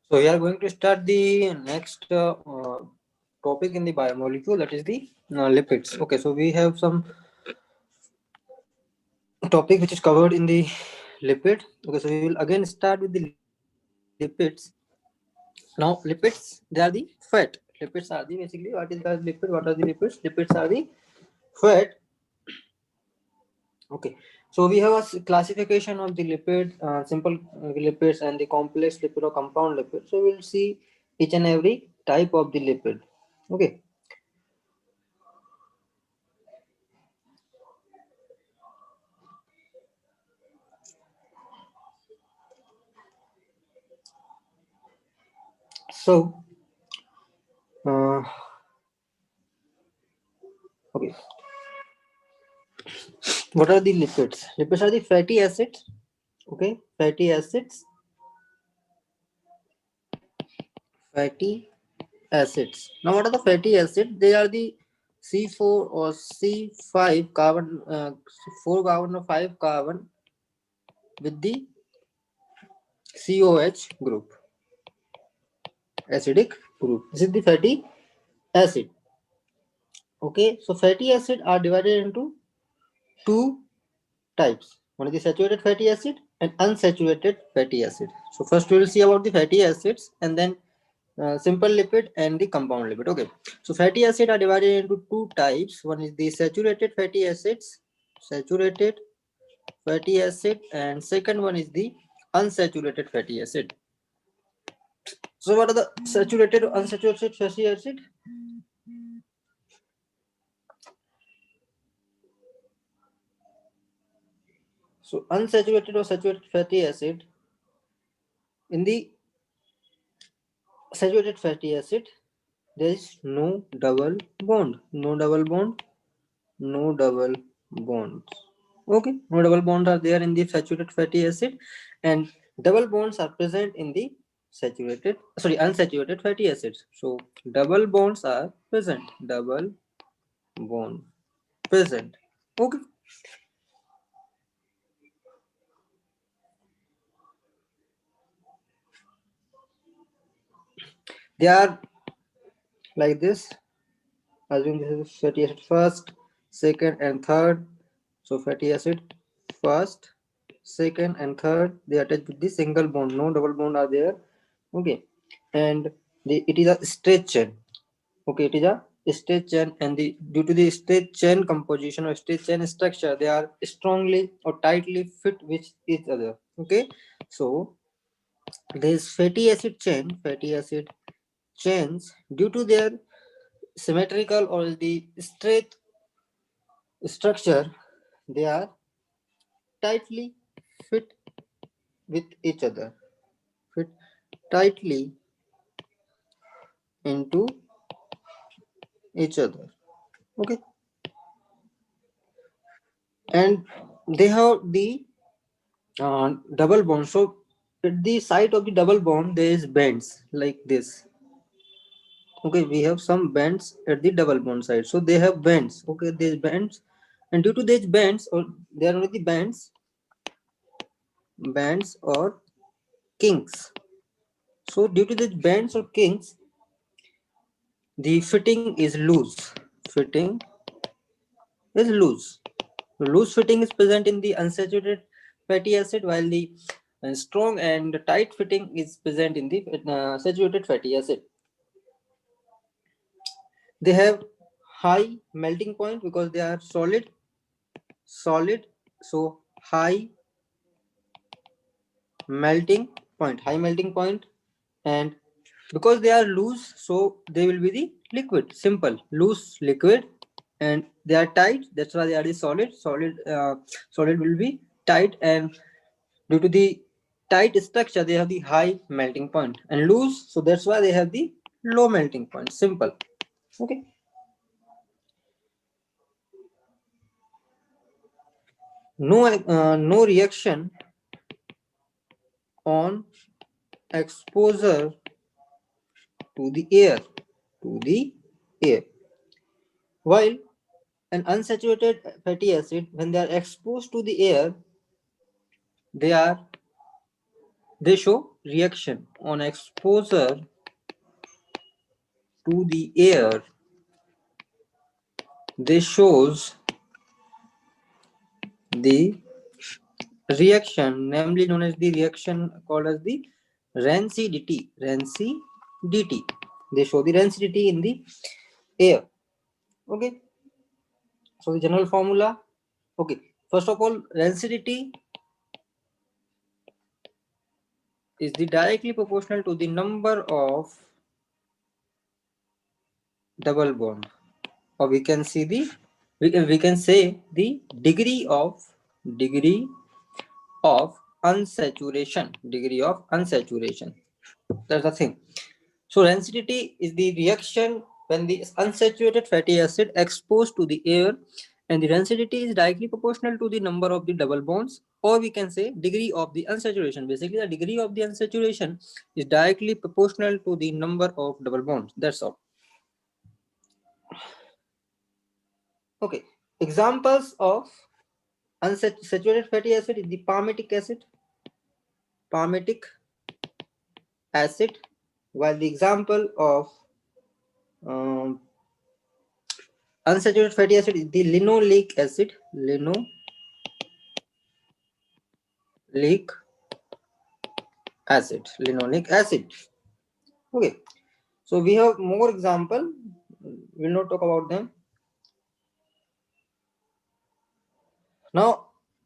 So we are going to start the next topic in the biomolecule, that is the lipids. Okay, so we have some topic which is covered in the lipid. Okay, so we will again start with the lipids. Now lipids, they are the fat. Lipids are the basically what is the lipid? What are the lipids? Lipids are the fat. Okay, so we have a classification of the lipid, simple lipids and the complex lipid or compound lipid. So we'll see each and every type of the lipid. Okay. So, uh, okay, what are the lipids? Lipids are the fatty acids. Okay, fatty acids, fatty acids. Now, what are the fatty acids? They are the C4 or C5 carbon, 4 carbon or 5 carbon with the COH group, acidic group. This is the fatty acid. Okay, so fatty acid are divided into two types. One is the saturated fatty acid and unsaturated fatty acid. So first we will see about the fatty acids and then simple lipid and the compound lipid. Okay, so fatty acid are divided into two types. One is the saturated fatty acids, saturated fatty acid, and second one is the unsaturated fatty acid. So what are the saturated or unsaturated fatty acid? So unsaturated or saturated fatty acid, in the saturated fatty acid there is no double bond, no double bond, no double bonds. Okay, no double bonds are there in the saturated fatty acid, and double bonds are present in the unsaturated fatty acids. So double bonds are present, double bond present. Okay, they are like this. Assume this is fatty acid first, second, and third. So fatty acid first, second, and third. They attach with the single bond. No double bond are there. Okay, and it is a straight chain. Okay, it is a straight chain, and due to the straight chain composition or straight chain structure, they are strongly or tightly fit with each other. Okay, so this fatty acid chains, due to their symmetrical or the straight structure, they are tightly fit with each other, fit tightly into each other. Okay, and they have the double bond. So at the side of the double bond there is bends like this. Okay, we have some bends at the double bond side, so they have bends. Okay, these bends, and due to these bends, or they are only the bends or kinks. So due to these bends or kinks, the fitting is loose. Fitting is loose. Loose fitting is present in the unsaturated fatty acid, while the strong and tight fitting is present in the saturated fatty acid. They have high melting point because they are solid. So high melting point, and because they are loose, so they will be the liquid, simple loose liquid, and they are tight, that's why they are the solid will be tight, and due to the tight structure they have the high melting point, and loose, so that's why they have the low melting point, simple. Okay, no reaction on exposure to the air, to the air, while an unsaturated fatty acid, when they are exposed to the air, they show reaction on exposure to the air, this shows the reaction, namely known as the reaction called as the rancidity. Rancidity. They show the rancidity in the air. Okay. So the general formula. Okay. First of all, rancidity is the directly proportional to the number of double bond, or we can see the we can say the degree of unsaturation. Degree of unsaturation. That's the thing. So rancidity is the reaction when the unsaturated fatty acid exposed to the air, and the rancidity is directly proportional to the number of the double bonds, or we can say degree of the unsaturation. Basically, the degree of the unsaturation is directly proportional to the number of double bonds. That's all. Okay. Examples of unsaturated fatty acid is the palmitic acid, while the example of um, unsaturated fatty acid is the linoleic linoleic acid. Okay, so we have more example. We'll not talk about them now.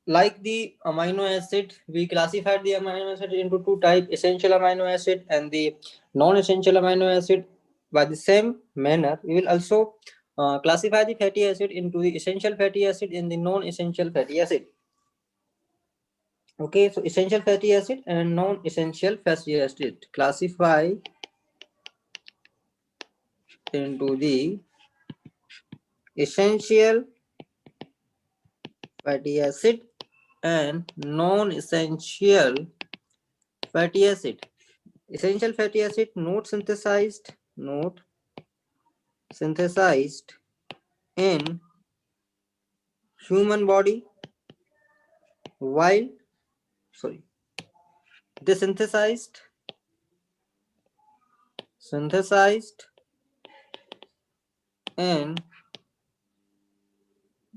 Like the amino acid, we classified the amino acid into two types: essential amino acid and the non-essential amino acid. By the same manner, we will also classify the fatty acid into the essential fatty acid and the non-essential fatty acid. Okay, so essential fatty acid and non-essential fatty acid classify into the essential fatty acid and non-essential fatty acid. Essential fatty acid not synthesized in human body, while they synthesized in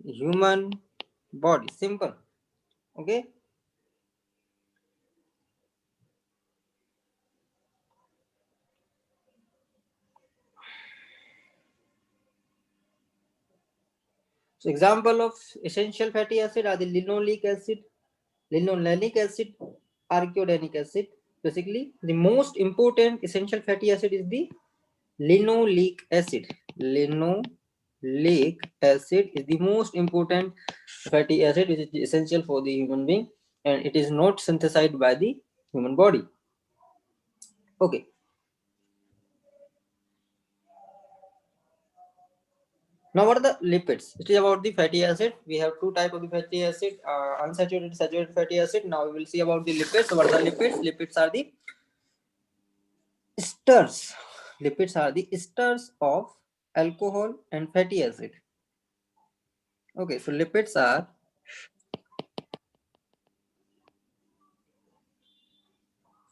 human body. Simple. Okay. So example of essential fatty acid are the linoleic acid, arachidonic acid. Basically, the most important essential fatty acid is the linoleic acid. Linoleic acid is the most important fatty acid which is essential for the human being, and it is not synthesized by the human body. Okay. Now, what are the lipids? It is about the fatty acid. We have two types of the fatty acid: unsaturated, saturated fatty acid. Now we will see about the lipids. So, what are the lipids? Lipids are the esters. Lipids are the esters of alcohol and fatty acid. Okay, so lipids are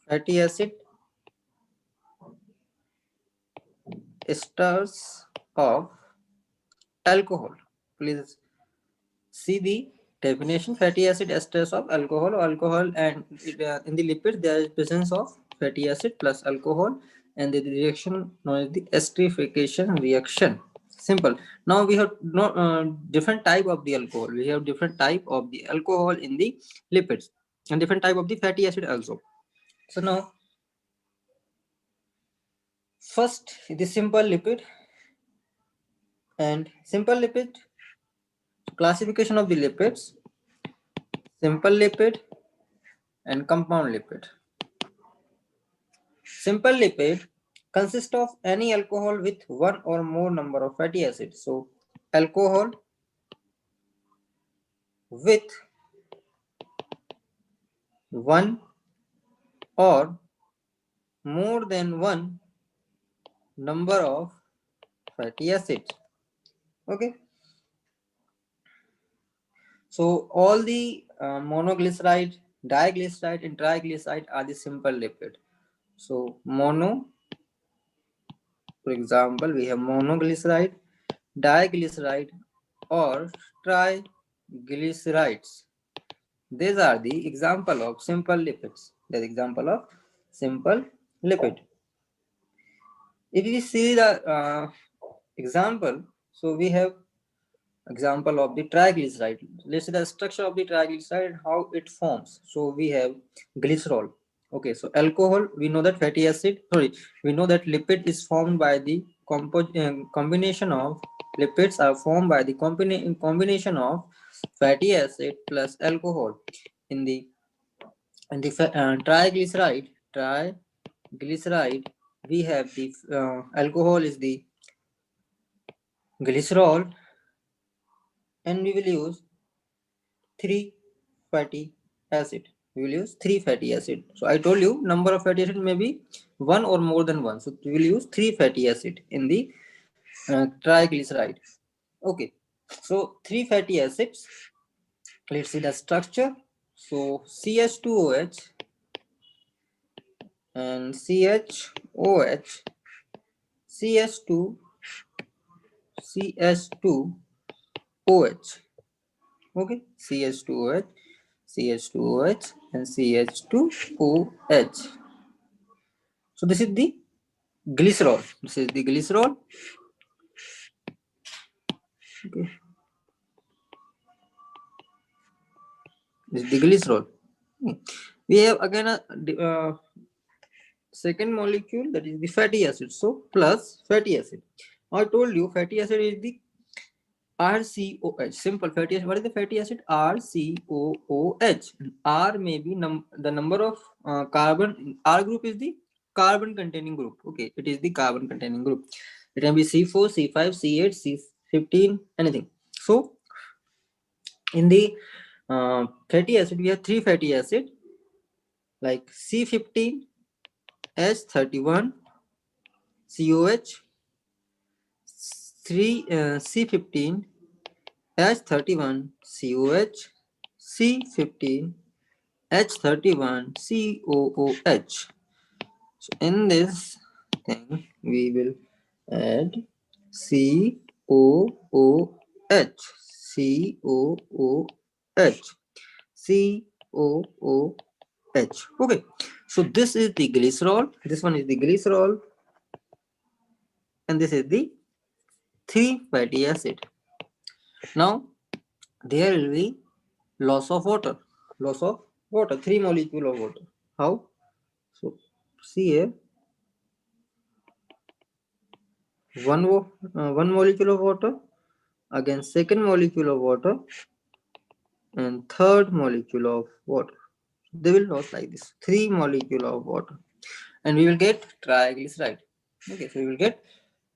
fatty acid esters of alcohol. Please see the definition: fatty acid esters of alcohol, and in the lipids there is presence of fatty acid plus alcohol, and the reaction known as the esterification reaction. Simple. Now we have different type of the alcohol. We have different type of the alcohol in the lipids and different type of the fatty acid also. So now first the simple lipid and simple lipid. Classification of the lipids: simple lipid and compound lipid. Simple lipid consists of any alcohol with one or more number of fatty acids. So alcohol with one or more than one number of fatty acids. Okay. So all the monoglyceride, diglyceride and triglyceride are the simple lipid. So mono, for example, we have monoglyceride, diglyceride, or triglycerides. These are the example of simple lipids. The example of simple lipid. If we see the example, so we have example of the triglyceride. Let's see the structure of the triglyceride and how it forms. So we have glycerol. Okay, so alcohol, we know that fatty acid, sorry, we know that lipid is formed by the combination of lipids are formed by the combination of fatty acid plus alcohol. In the triglyceride, we have the alcohol is the glycerol, and we will use 3 fatty acid. We will use 3 fatty acid. So I told you number of fatty acid may be 1 or more than 1. So we will use 3 fatty acid in the triglyceride. Okay. So 3 fatty acids. Let's see the structure. So CH2OH and CHOH, CH2, CH2OH. Okay, CH2OH, CH2OH, and CH2OH. So this is the glycerol. This is the glycerol. Okay. This is the glycerol. We have again a second molecule, that is the fatty acid. So plus fatty acid. I told you fatty acid is the RCOH. Simple fatty acid. What is the fatty acid? RCOOH. R may be the number of carbon. R group is the carbon containing group. Okay, it is the carbon containing group. It can be C4, C5, C8, C15, anything. So in the fatty acid, we have 3 fatty acid like C15, H31, COH, 3 C15, H31, COH, C15, H31, COOH. So in this thing, we will add COOH, COOH, COOH. Okay, so this is the glycerol. This one is the glycerol, and this is the 3 fatty acid. Now there will be loss of water. Loss of water. 3 molecule of water. How? So see here. One molecule of water, again second molecule of water, and third molecule of water. They will lose like this, 3 molecule of water, and we will get triglyceride. Okay, so we will get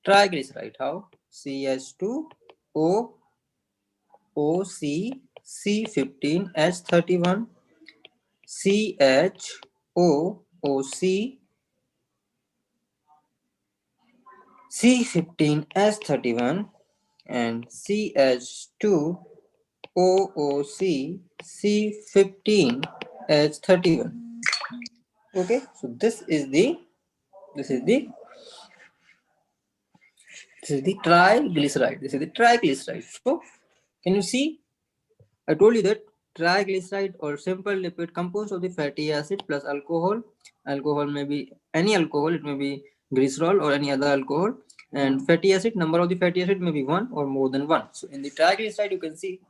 triglyceride. How? CH2O OC C15H31 CHOOC C15H31 and CH2OOC C15H31. Okay, so this is the triglyceride. This is the triglyceride. So can you see? I told you that triglyceride or simple lipid composed of the fatty acid plus alcohol. Alcohol may be any alcohol. It may be glycerol or any other alcohol. And fatty acid, number of the fatty acid may be 1 or more than 1. So in the triglyceride, you can see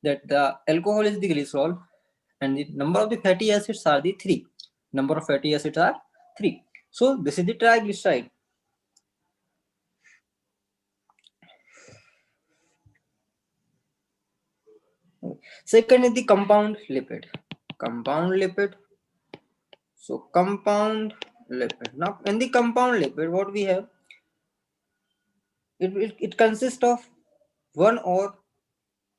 that the alcohol is the glycerol and the number of the fatty acids are the 3. Number of fatty acids are 3. So this is the triglyceride. Second is the compound lipid. Compound lipid. So compound lipid. Now in the compound lipid, what we have? It consists of 1 or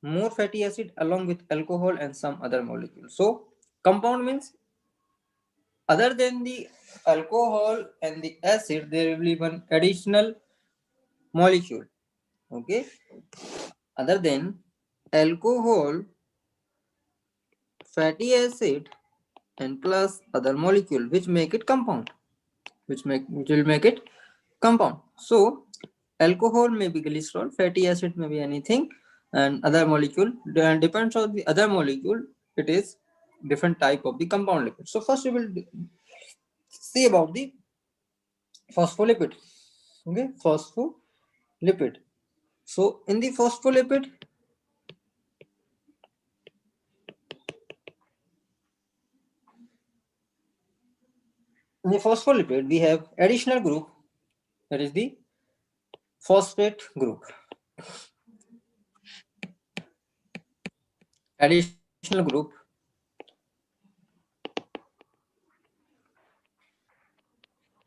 more fatty acid along with alcohol and some other molecule. So compound means other than the alcohol and the acid, there will be one additional molecule. Okay, other than alcohol, fatty acid, and plus other molecule which make it compound. which will make it compound. So alcohol may be glycerol, fatty acid may be anything, and other molecule depends on the other molecule. It is different type of the compound lipid. So first we will see about the phospholipid. Okay, phospholipid. So in the phospholipid we have additional group, that is the phosphate group. Additional group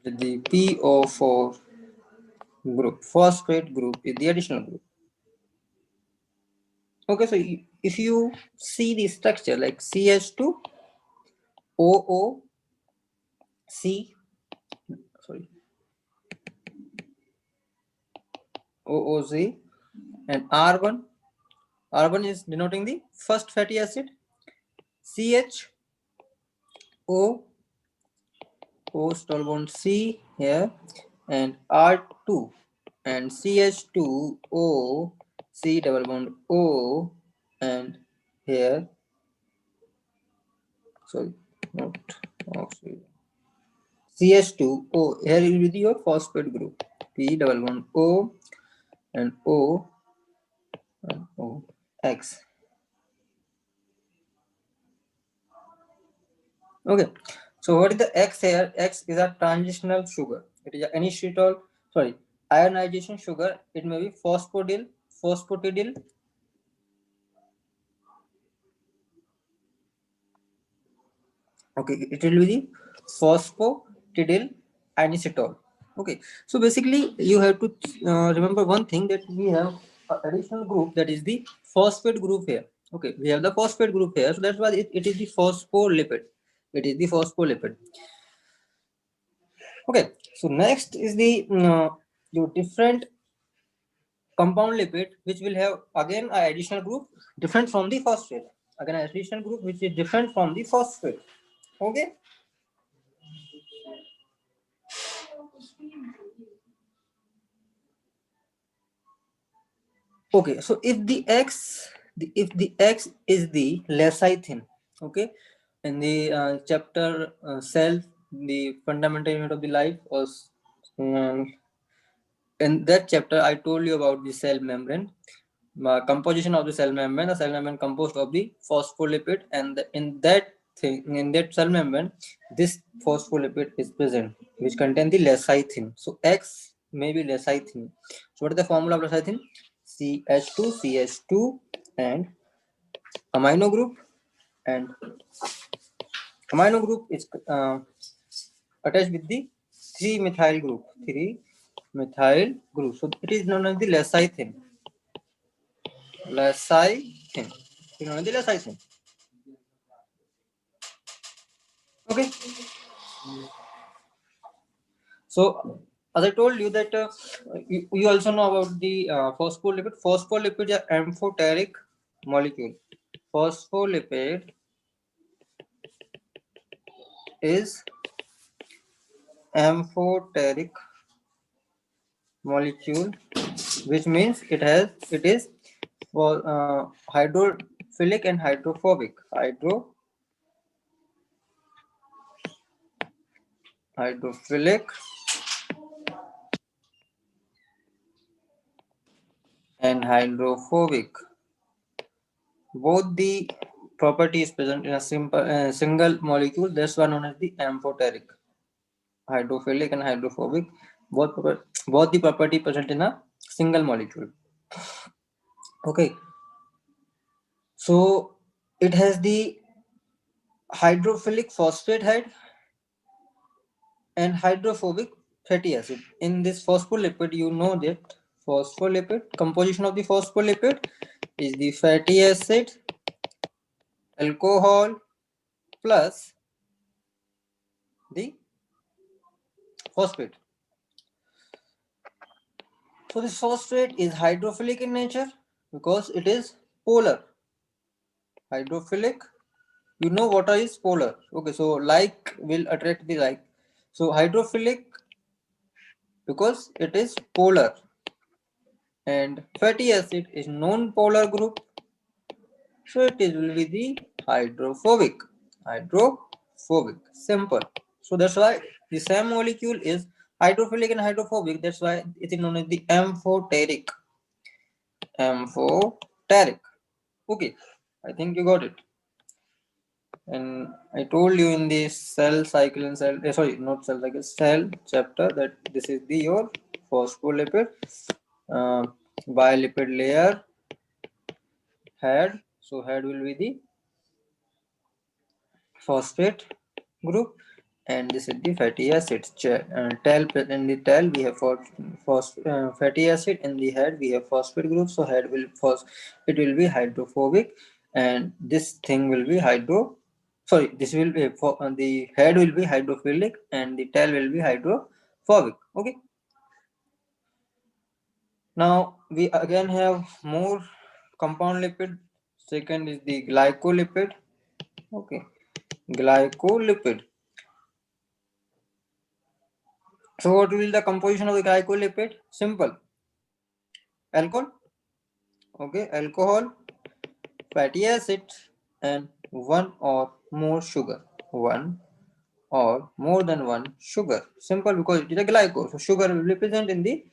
with the PO4 group. Phosphate group is the additional group. Okay, so if you see the structure like CH2, OOC, sorry, OOZ, and R1. R1 is denoting the first fatty acid. CH, O, O stall bond C here, and R2, and CH2, O, C double bond O, and here, sorry, not oxygen. CH2O, here will be your phosphate group. P double bond O and O and O X. Okay, so what is the X here? X is a transitional sugar. It is an inositol, sorry, ionization sugar. It may be phosphatidyl. Okay, it will be the phosphatidyl inositol. Okay, so basically you have to remember one thing, that we have an additional group, that is the phosphate group here. Okay, we have the phosphate group here, so that's why it is the phospholipid. It is the phospholipid. Okay, so next is the your different compound lipid, which will have again an additional group different from the phosphate. Again, an additional group which is different from the phosphate. Okay. Okay, so if the X is the lecithin, okay, in the chapter cell, the fundamental unit of the life was in that chapter I told you about the cell membrane, composition of the cell membrane. The cell membrane composed of the phospholipid, and in that cell membrane, this phospholipid is present, which contain the lecithin. So X may be lecithin. So what is the formula of lecithin? CH2 and amino group, and amino group is attached with the 3-methyl group. 3-methyl group. So it is known as the lecithin. Lecithin. You know the lecithin. Okay. So as I told you that you also know about the phospholipid. Phospholipid is an amphoteric molecule. Phospholipid is amphoteric molecule, which means it is hydrophilic and hydrophobic. Hydrophilic and hydrophobic. Both the properties present in a single molecule. That's one known as the amphoteric. Hydrophilic and hydrophobic. Both the property present in a single molecule. Okay. So it has the hydrophilic phosphate and hydrophobic fatty acid. In this phospholipid, you know that composition of the phospholipid is the fatty acid, alcohol plus the phosphate. So this phosphate is hydrophilic in nature because it is polar. Hydrophilic, you know water is polar. Okay, so like will attract the like. So hydrophilic because it is polar, and fatty acid is non-polar group, so it will be the hydrophobic. Hydrophobic. Simple. So that's why the same molecule is hydrophilic and hydrophobic. That's why it is known as the amphoteric. Amphoteric. Okay, I think you got it. And I told you in the cell cycle and sorry, not cell cycle, cell chapter, that this is the your phospholipid uh, bilipid layer head. So head will be the phosphate group, and this is the fatty acids. Tail, in the tail we have fatty acid, in the head we have phosphate group. So head will it will be hydrophobic, and this thing will be sorry, this will be the head will be hydrophilic and the tail will be hydrophobic. Okay, now we again have more compound lipid. Second is the glycolipid. Okay, glycolipid. So what will be the composition of the glycolipid? Simple. Alcohol. Okay, alcohol, fatty acid, and one or more sugar. One or more than one sugar. Simple, because it is a glycol. So sugar will be present in the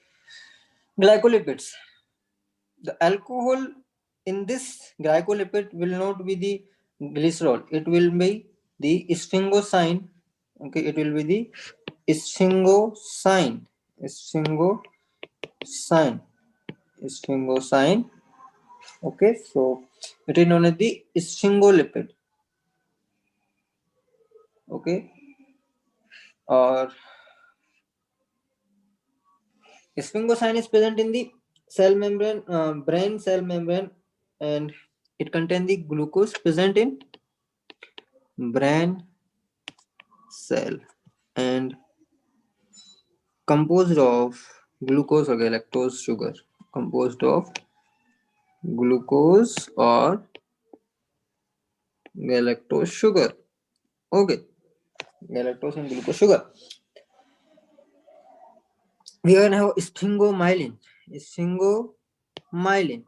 glycolipids. The alcohol in this glycolipid will not be the glycerol. It will be the sphingosine. Okay, it will be the sphingosine. Sphingosine. Sphingosine. Okay, so it is known as the sphingolipid. Okay, or sphingosine is present in the cell membrane, brain cell membrane, and it contains the glucose present in brain cell and composed of glucose or galactose sugar. Composed of glucose or galactose sugar. Okay, galactose and glucose sugar. We can have sphingomyelin. Sphingomyelin.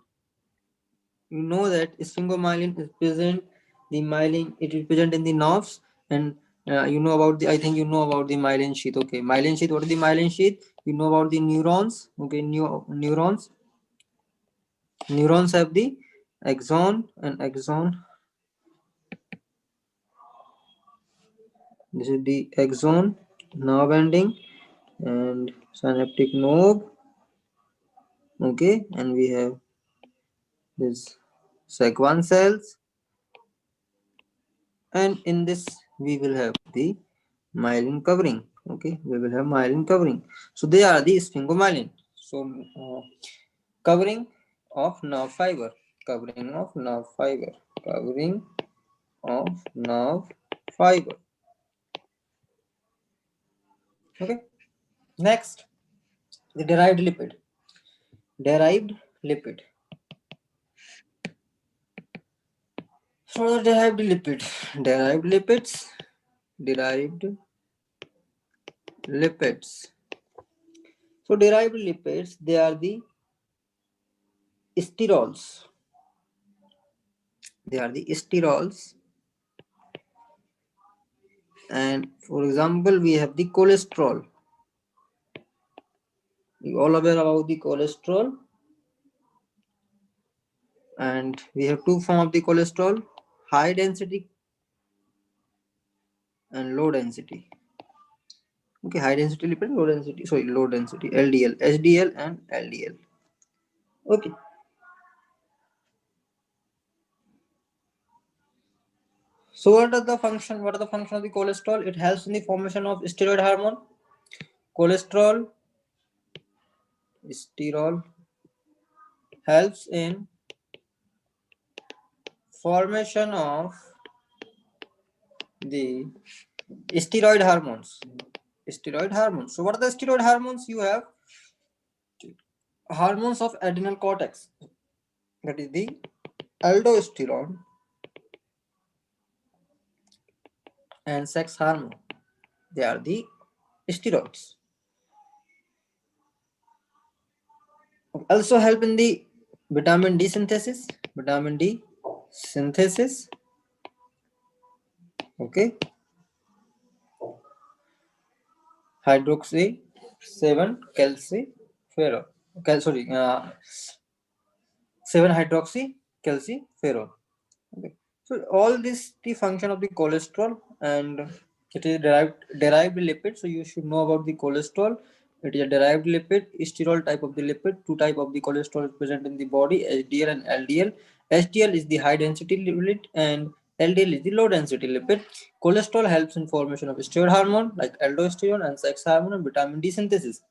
You know that sphingomyelin is present. The myelin, it is present in the nerves, and you know about the. I think you know about the myelin sheath. Okay, myelin sheath. What is the myelin sheath? You know about the neurons. Okay, neurons. Neurons have the axon and axon. This is the axon, nerve ending, and synaptic node. Okay, and we have this Segwan cells, and in this we will have the myelin covering. Okay, we will have myelin covering. So they are the sphingomyelin. So covering of nerve fiber, covering of nerve fiber, covering of nerve fiber. Okay, next, the derived lipid. Derived lipid. So the derived lipid, derived lipids, derived lipids. So derived lipids, they are the sterols. They are the sterols. And for example, we have the cholesterol. You all aware about the cholesterol. And we have two forms of the cholesterol: high density and low density. Okay, high density lipid, low density, LDL, HDL and LDL. Okay. So what are the function? What are the function of the cholesterol? It helps in the formation of steroid hormone. Cholesterol, sterol, helps in formation of the steroid hormones. Steroid hormones. So what are the steroid hormones? You have hormones of adrenal cortex. That is the aldosterone and sex hormone. They are the steroids. Also help in the vitamin D synthesis. Vitamin D synthesis. Okay. Hydroxy 7 calciferol. Sorry, 7 hydroxy calciferol. Okay. So all this the function of the cholesterol, and it is derived lipid. So you should know about the cholesterol. It is a derived lipid, sterol type of the lipid. Two type of the cholesterol is present in the body: HDL and LDL. HDL is the high density lipid, and LDL is the low density lipid. Cholesterol helps in formation of steroid hormone like aldosterone and sex hormone and vitamin D synthesis.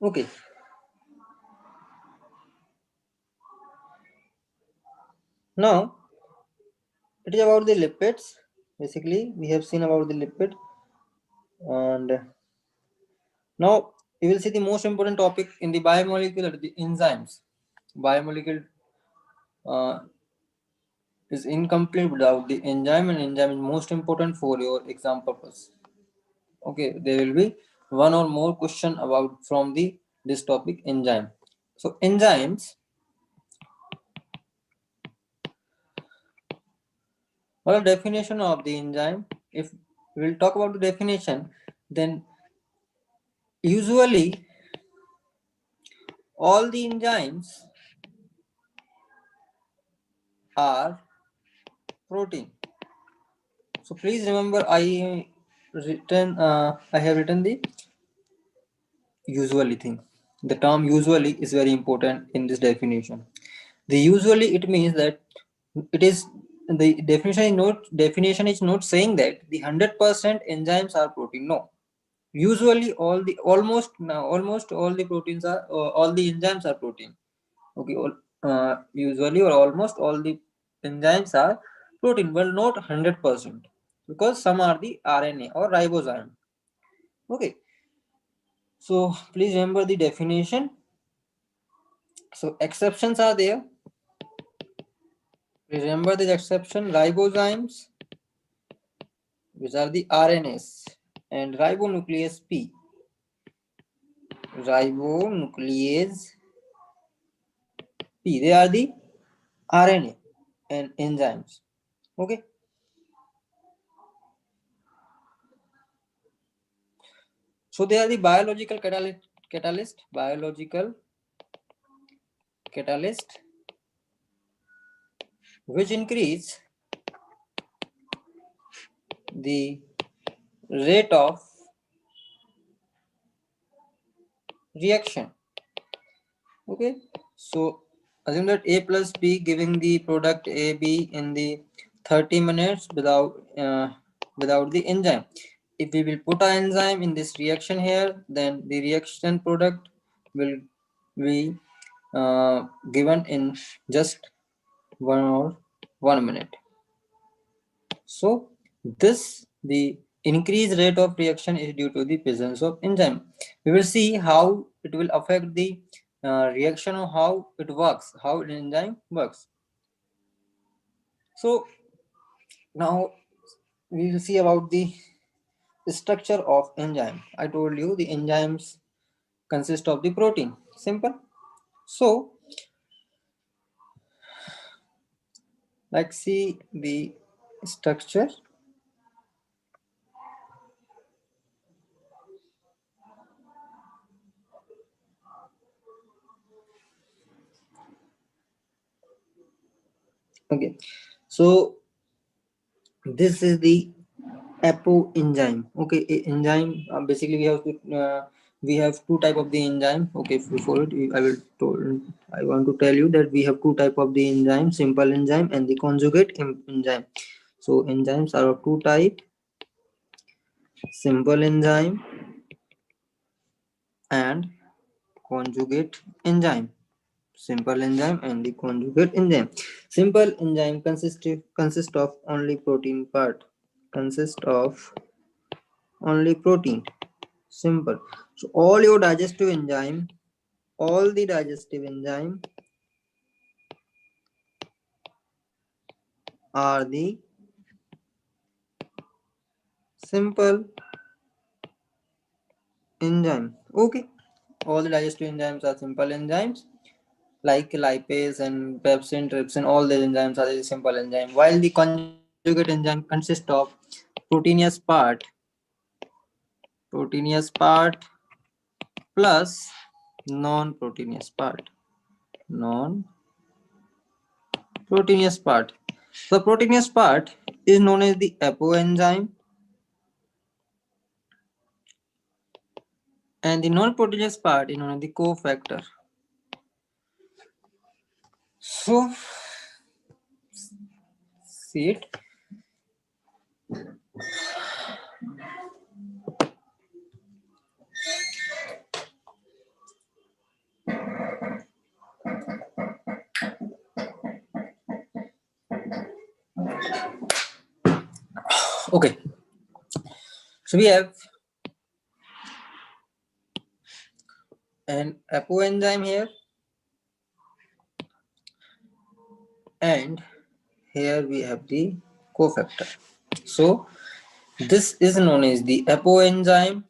Okay. Now it is about the lipids. Basically, we have seen about the lipid, and now you will see the most important topic in the biomolecule are the enzymes. Biomolecule uh, is incomplete without the enzyme, and enzyme is most important for your exam purpose. Okay, there will be one or more question about from the this topic enzyme. So enzymes, what a definition of the enzyme. If we will talk about the definition, then usually all the enzymes are protein. So please remember, I have written the usually thing. The term usually is very important in this definition. The usually, it means that it is the definition is not saying that the 100% enzymes are protein. No, usually almost all the proteins are all the enzymes are protein. Okay, usually or almost all the enzymes are protein. Well, not 100%, because some are the RNA or ribosome. Okay, so please remember the definition. So exceptions are there. Please remember the exception: ribozymes, which are the RNAs, and ribonuclease P. Ribonuclease P. They are the RNA and enzymes. Okay. So they are the biological catalyst, which increase the rate of reaction. Okay, so assume that A plus B giving the product AB in the 30 minutes without the enzyme. If we will put an enzyme in this reaction here, then the reaction product will be given in just 1 minute. So this the increased rate of reaction is due to the presence of enzyme. We will see how it will affect the reaction, or how it works, how an enzyme works. So now we will see about the structure of enzyme. I told you the enzymes consist of the protein. Simple. So let's see the structure. Okay, so this is the apoenzyme. Okay, enzyme, basically we have two type of the enzyme. Okay, before it I want to tell you that we have two type of the enzyme: simple enzyme and the conjugate enzyme. So enzymes are of two type: simple enzyme and conjugate enzyme. Simple enzyme and the conjugate enzyme. Simple enzyme consist of only protein part. Consist of only protein. Simple. So all your digestive enzyme, all the digestive enzyme are the simple enzyme. Okay. All the digestive enzymes are simple enzymes like lipase and pepsin, trypsin. All these enzymes are the simple enzyme. While the conjugate enzyme consists of proteinous part plus non-proteinous part. Non-proteinous part. The proteinous part is known as the apoenzyme, and the non-proteinous part is known as the cofactor. So, see it. Okay. So we have an apoenzyme here, and here we have the cofactor. So this is known as the apoenzyme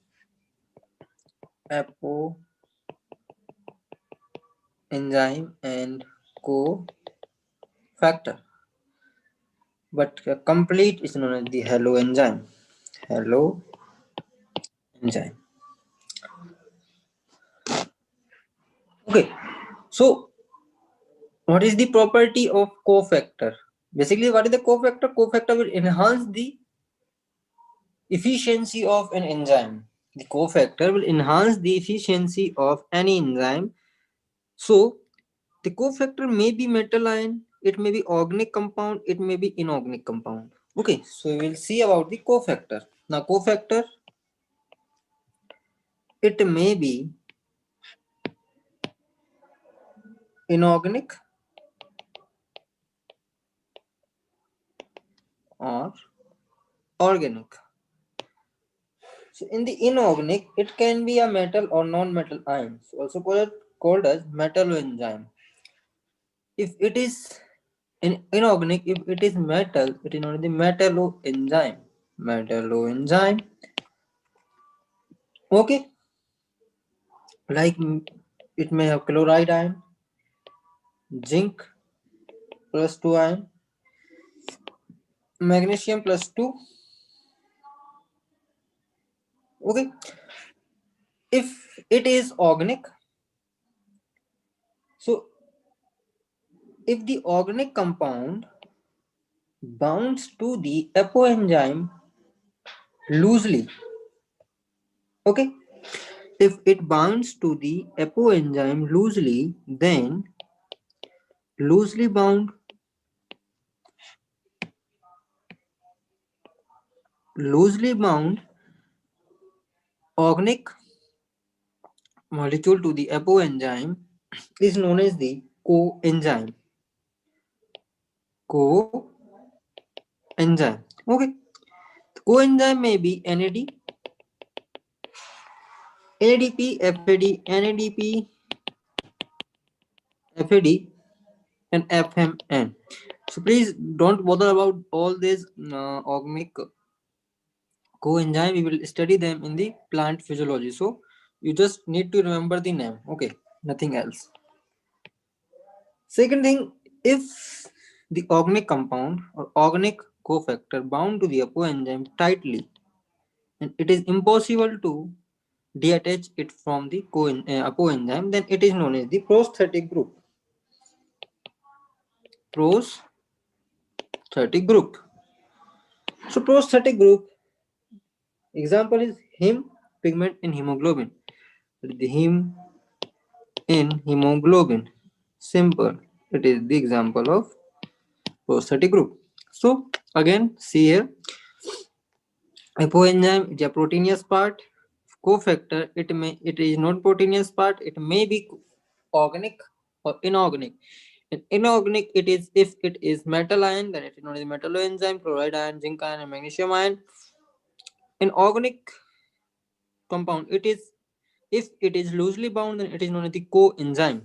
and cofactor. But complete is known as the haloenzyme. Okay. So what is the property of cofactor? Basically, what is the cofactor? Cofactor will enhance the efficiency of an enzyme. The cofactor will enhance the efficiency of any enzyme. So the cofactor may be metal ion, it may be organic compound, it may be inorganic compound. Okay, so we will see about the cofactor. Now cofactor, it may be inorganic or organic. So in the inorganic, it can be a metal or non-metal ions, also called as metalloenzyme. If it is inorganic, if it is metal, it is known as the metalloenzyme. Okay, like it may have chloride ion, zinc plus 2 ion, magnesium plus 2. Okay, if it is organic, so if the organic compound bounds to the apoenzyme loosely, okay, if it bounds to the apoenzyme loosely, then loosely bound organic molecule to the apoenzyme is known as the coenzyme. Okay, coenzyme may be NAD, NADP, FAD, NADP, FAD, and FMN. So please don't bother about all these organic coenzyme. We will study them in the plant physiology. So you just need to remember the name. Okay, nothing else. Second thing, if the organic compound or organic cofactor bound to the apoenzyme tightly, and it is impossible to detach it from the apoenzyme, then it is known as the prosthetic group. So prosthetic group example is heme pigment in hemoglobin. The heme in hemoglobin. Simple. It is the example of prosthetic group. So again, see here, apoenzyme is a proteinous part. Cofactor, it is not proteinous part. It may be organic or inorganic. In inorganic, it is if it is metal ion, then it is known as metalloenzyme, chloride ion, zinc ion, and magnesium ion. In organic compound, it is if it is loosely bound, then it is known as the coenzyme.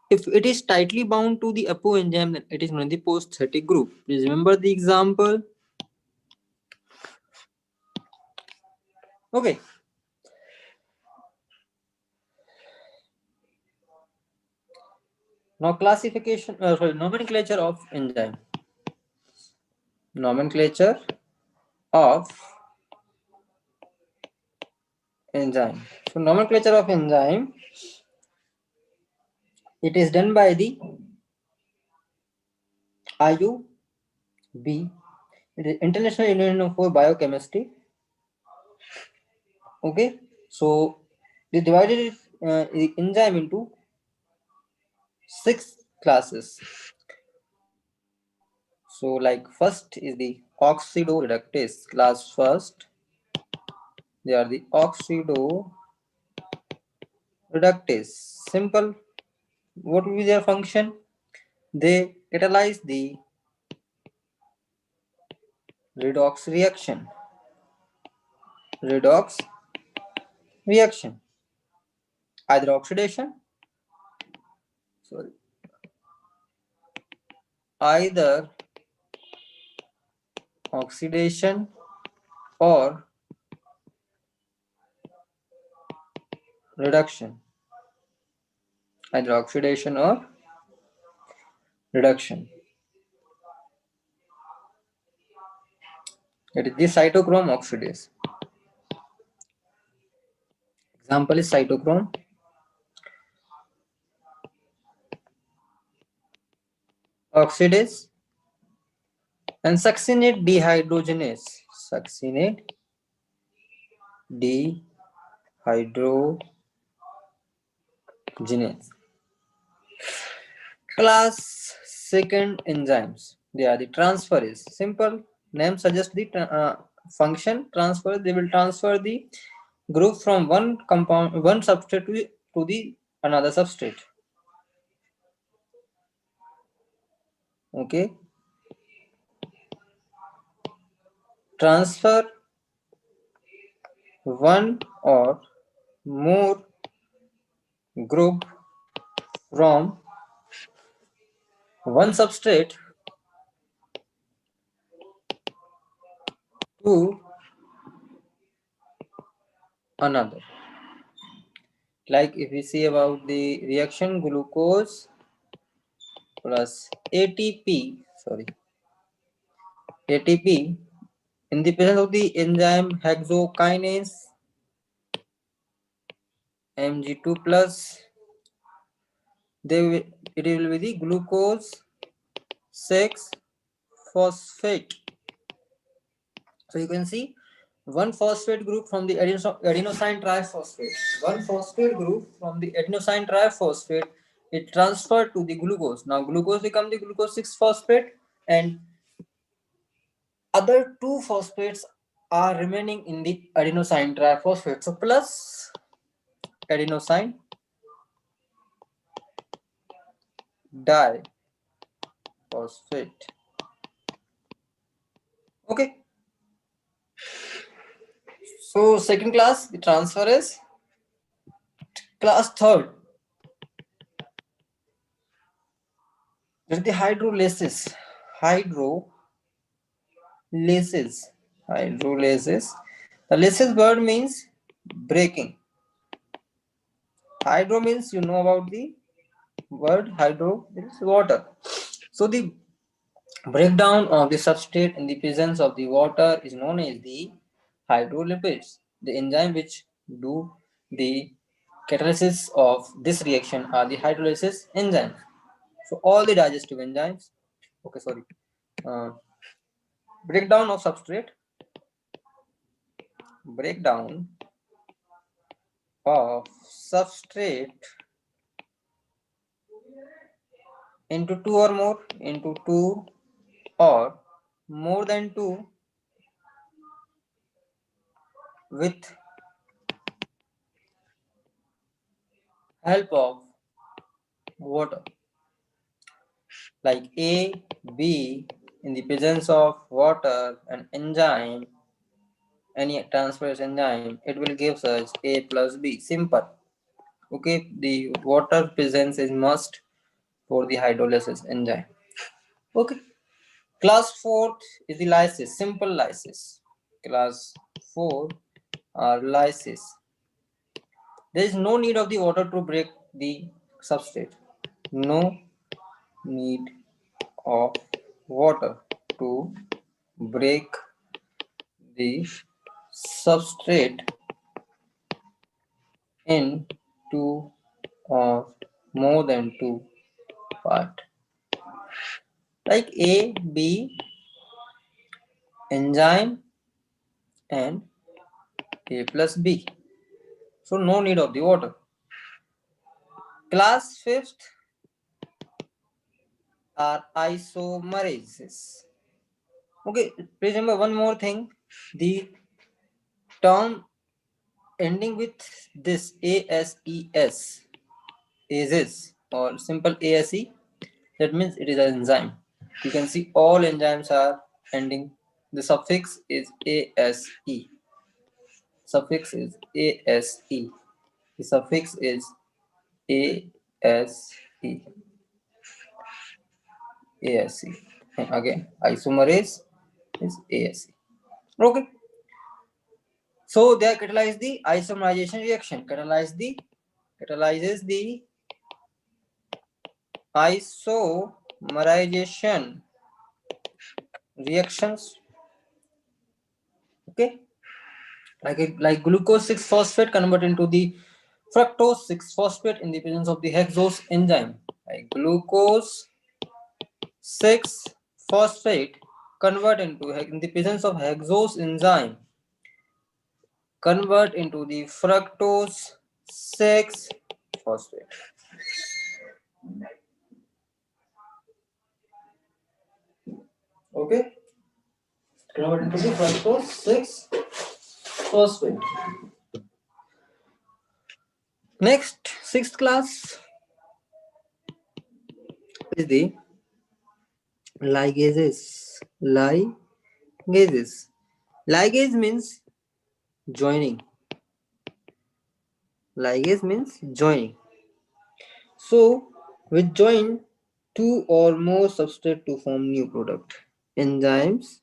If it is tightly bound to the apoenzyme, then it is known as the prosthetic group. Please remember the example. Okay. Now classification, sorry, nomenclature of enzyme. Nomenclature of enzyme. So nomenclature of enzyme, it is done by the IUB, it is International Union for Biochemistry. Okay, so they divided the enzyme into 6 classes. So like first is the oxidoreductase class first. They are the oxidoreductase. Simple. What will be their function? They catalyze the redox reaction. Redox reaction. Either oxidation, sorry, either oxidation or reduction. Either oxidation or reduction. It is the cytochrome oxidase. Example is cytochrome oxidase and succinate dehydrogenase. Succinate dehydrogenase. Class second enzymes. They are the transferase. Simple name suggests the function transfer. They will transfer the group from one compound, one substrate to the another substrate. Okay. Transfer one or more group from one substrate to another. Like if we see about the reaction glucose plus ATP in the presence of the enzyme hexokinase Mg2 plus, it will be the glucose 6 phosphate. So you can see one phosphate group from the adenosine triphosphate. One phosphate group from the adenosine triphosphate, it transferred to the glucose. Now glucose become the glucose 6 phosphate and other two phosphates are remaining in the adenosine triphosphate. So plus adenosine diphosphate. Okay. So second class, the transferase. Class third is the hydrolysis. Hydrolysis. Hydrolysis. The lysis word means breaking. Hydro means you know about the word hydro means water. So the breakdown of the substrate in the presence of the water is known as the hydrolysis. The enzyme which do the catalysis of this reaction are the hydrolysis enzymes. So all the digestive enzymes, okay, sorry, breakdown of substrate, breakdown of substrate into two or more than two with help of water, like A, B in the presence of water and enzyme, any transferase enzyme, it will give us A plus B. Simple. Okay, the water presence is must for the hydrolysis enzyme. Okay. Class 4 is the lysis, simple lysis. Class 4 are lysis. There is no need of the water to break the substrate. No need of water to break the substrate in two or more than two parts, like A, B, enzyme and A plus B. So no need of the water. Class fifth are isomerases. Okay, please remember one more thing. The term ending with this ASES, ASES or simple ASE, that means it is an enzyme. You can see all enzymes are ending. The suffix is ASE. Suffix is ASE. The suffix is ASE. ASE. And again, isomerase is ASE. Okay. So they catalyze the isomerization reaction. Catalyzes the isomerization reactions. Okay, like glucose 6 phosphate convert into the fructose 6 phosphate in the presence of the hexose enzyme. Like glucose 6 phosphate convert into in the presence of hexose enzyme convert into the fructose 6 phosphate. Okay, convert into the fructose 6 phosphate. Next, sixth class is the ligases. Ligases. Ligase means joining. Ligase means joining. So, we join two or more substrate to form new product. Enzymes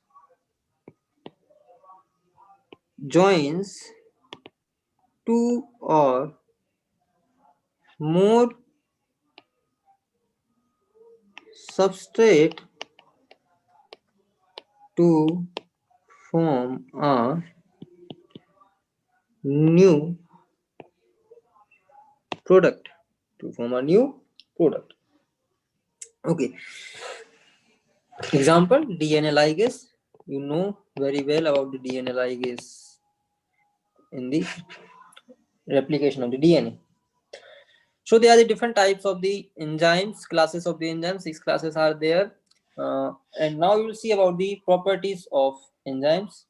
joins two or more substrate to form a new product. To form a new product. Okay. Example, DNA ligase. You know very well about the DNA ligase in the replication of the DNA. So there are the different types of the enzymes, classes of the enzymes. 6 classes are there. And now you will see about the properties of enzymes.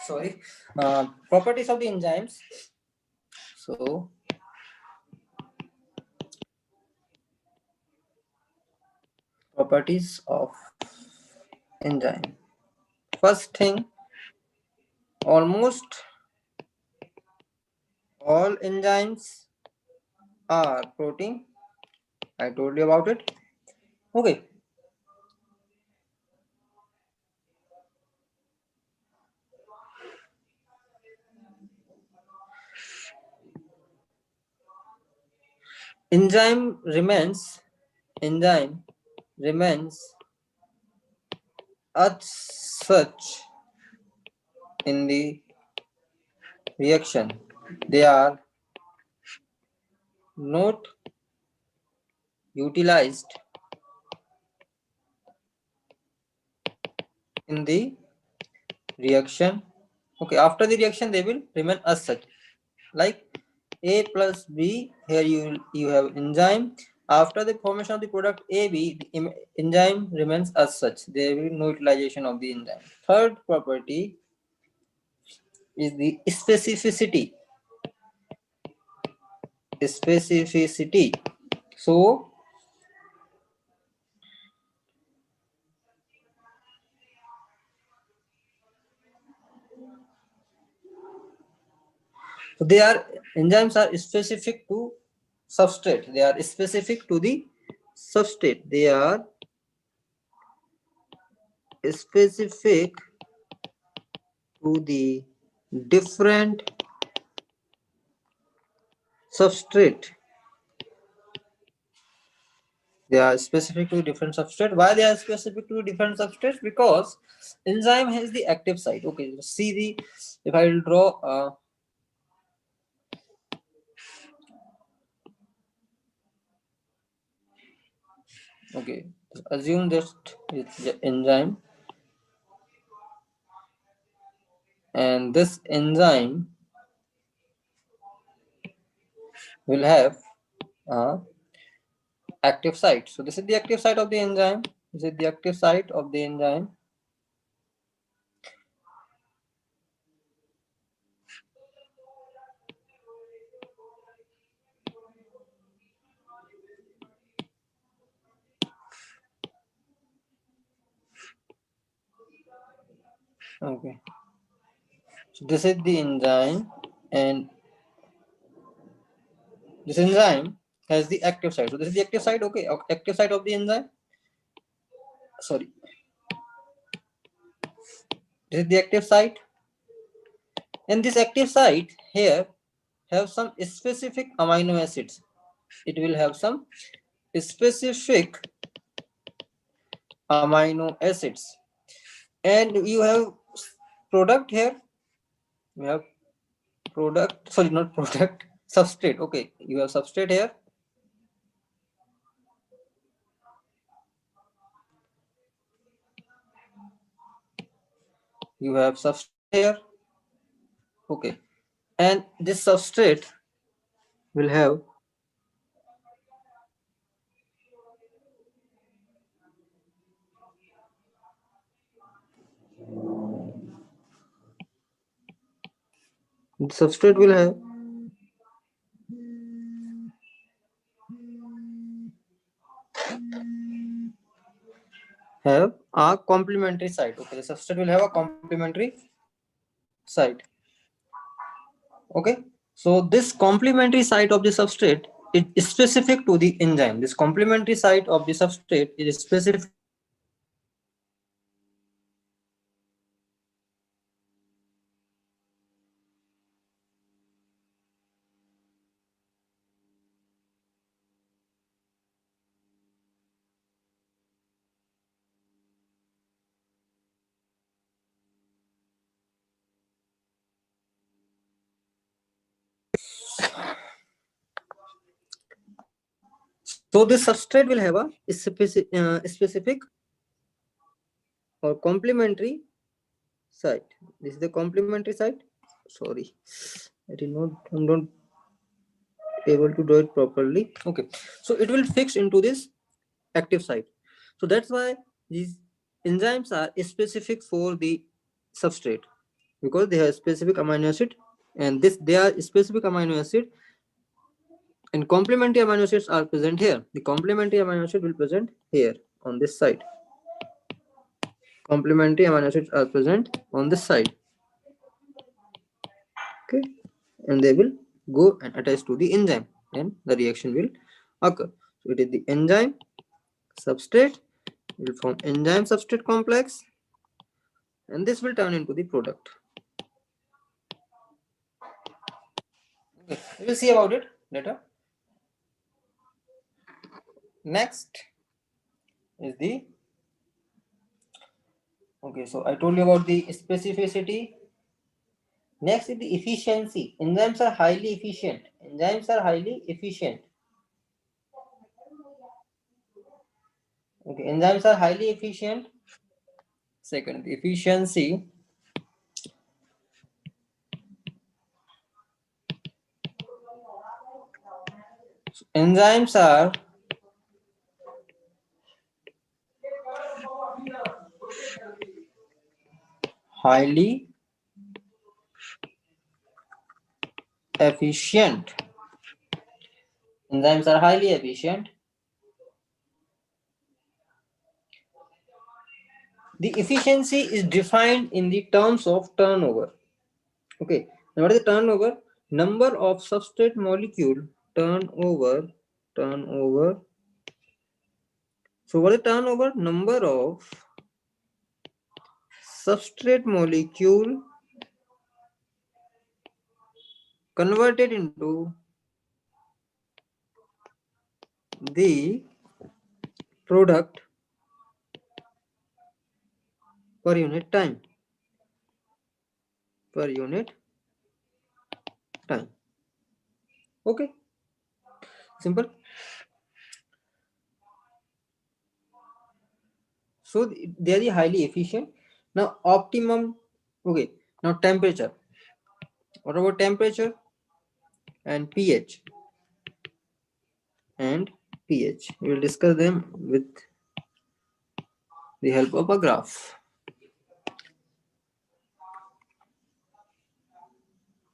Sorry. Properties of the enzymes. So properties of enzyme. First thing, almost all enzymes are protein. I told you about it. Okay. Enzyme remains as such in the reaction. They are not utilized in the reaction. Okay, after the reaction they will remain as such. Like A plus B, here you have enzyme. After the formation of the product AB, the enzyme remains as such. There will be no utilization of the enzyme. Third property is the specificity. Specificity. So they are enzymes are specific to substrate. They are specific to the substrate. They are specific to the different substrate. They are specific to different substrate. Why they are specific to different substrates? Because enzyme has the active site. Okay, see the, if I will draw okay, assume just it's the enzyme, and this enzyme will have active site. So this is the active site of the enzyme. This is the active site of the enzyme. Okay, so this is the enzyme, and this enzyme has the active site. So this is the active site. Okay, active site of the enzyme. Sorry, this is the active site, and this active site here have some specific amino acids. It will have some specific amino acids, and you have product here. You have product, sorry, not product, substrate. Okay, you have substrate here. You have substrate here. Okay, and this substrate will have substrate will have a complementary site. Okay, the substrate will have a complementary site. Okay, so this complementary site of the substrate is specific to the enzyme. This complementary site of the substrate is specific. So this substrate will have a specific or complementary site. This is the complementary site. Sorry, I'm not able to do it properly. Okay, so it will fix into this active site. So that's why these enzymes are specific for the substrate, because they have specific amino acid, and this they are specific amino acid, and complementary amino acids are present here. The complementary amino acid will present here on this side. Complementary amino acids are present on this side. Okay, and they will go and attach to the enzyme, and the reaction will occur. So it is the enzyme substrate will form enzyme substrate complex, and this will turn into the product. Okay, we will see about it later. Next is the, okay, so I told you about the specificity. Next is the efficiency. Enzymes are highly efficient. Enzymes are highly efficient. Okay, enzymes are highly efficient. Second, the efficiency. So enzymes are highly efficient. Enzymes are highly efficient. The efficiency is defined in the terms of turnover. Okay, now what is the turnover? Number of substrate molecule turnover. So what is the turnover? Number of substrate molecule converted into the product per unit time. Per unit time. Okay, simple. So they are the highly efficient. Now optimum. Okay. Now temperature. What about temperature and pH? And pH. We will discuss them with the help of a graph.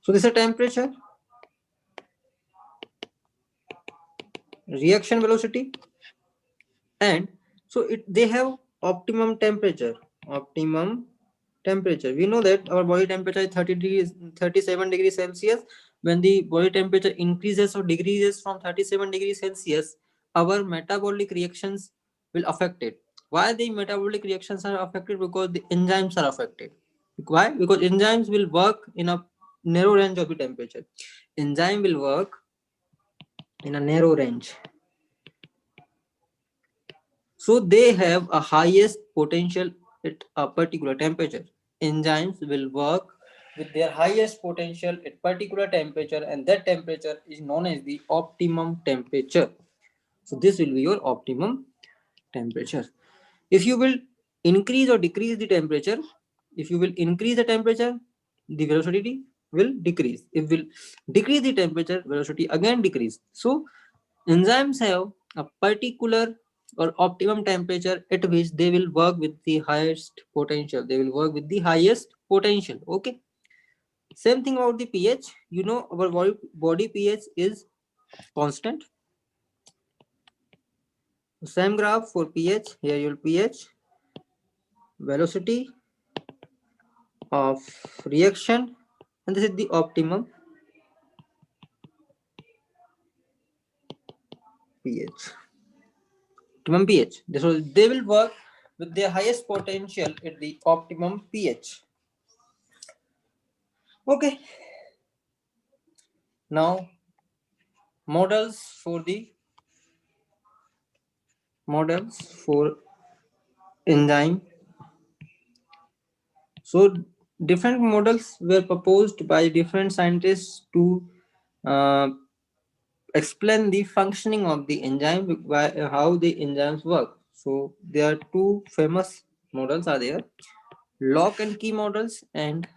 So this is a temperature, reaction velocity, and so they have optimum temperature. Optimum temperature. We know that our body temperature is 30 degrees, 37 degrees Celsius. When the body temperature increases or decreases from 37 degrees Celsius, our metabolic reactions will affect it. Why the metabolic reactions are affected? Because the enzymes are affected. Why? Because enzymes will work in a narrow range of the temperature. Enzyme will work in a narrow range. So they have a highest potential at a particular temperature. Enzymes will work with their highest potential at particular temperature, and that temperature is known as the optimum temperature. So this will be your optimum temperature. If you will increase or decrease the temperature, if you will increase the temperature, the velocity will decrease. If will decrease the temperature, velocity again decrease. So enzymes have a particular or optimum temperature at which they will work with the highest potential. They will work with the highest potential. Okay. Same thing about the pH. You know our body pH is constant. Same graph for pH. Here your pH, velocity of reaction, and this is the optimum pH. Optimum pH. So they will work with their highest potential at the optimum pH. Okay. Now models for the models for enzyme. So different models were proposed by different scientists to uh, explain the functioning of the enzyme, how the enzymes work. So there are two famous models are there: lock and key models and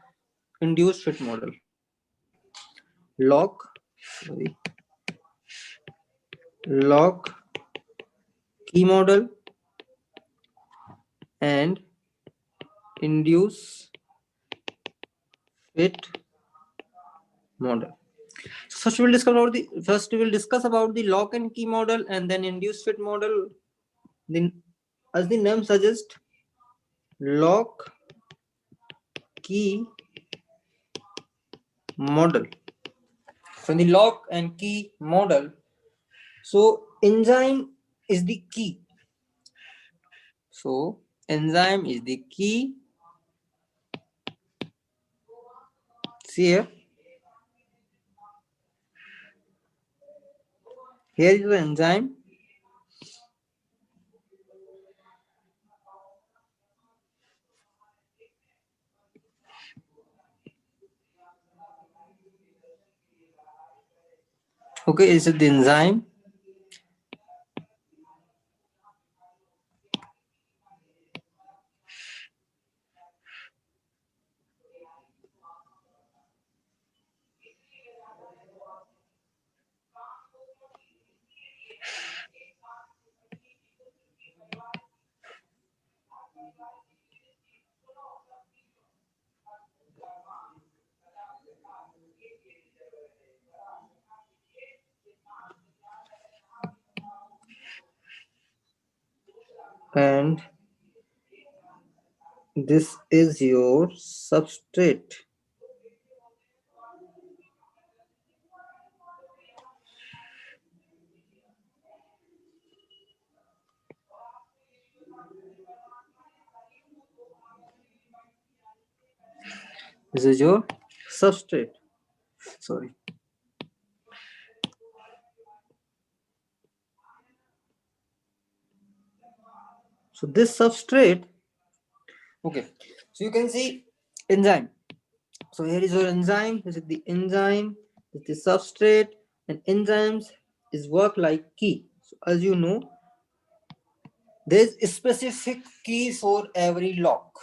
induced fit model. Lock, sorry, lock key model and induce fit model. First we will discuss about the lock and key model and then induced fit model. Then, as the name suggests, lock key model. So in the lock and key model, so enzyme is the key. So enzyme is the key. See here. Here is the enzyme. Okay, this is the enzyme. And this is your substrate. This is your substrate. sorry. So this substrate, okay, so you can see enzyme. So here is your enzyme, this is the enzyme, this is the substrate, and enzymes is work like key. So as you know, there's a specific key for every lock,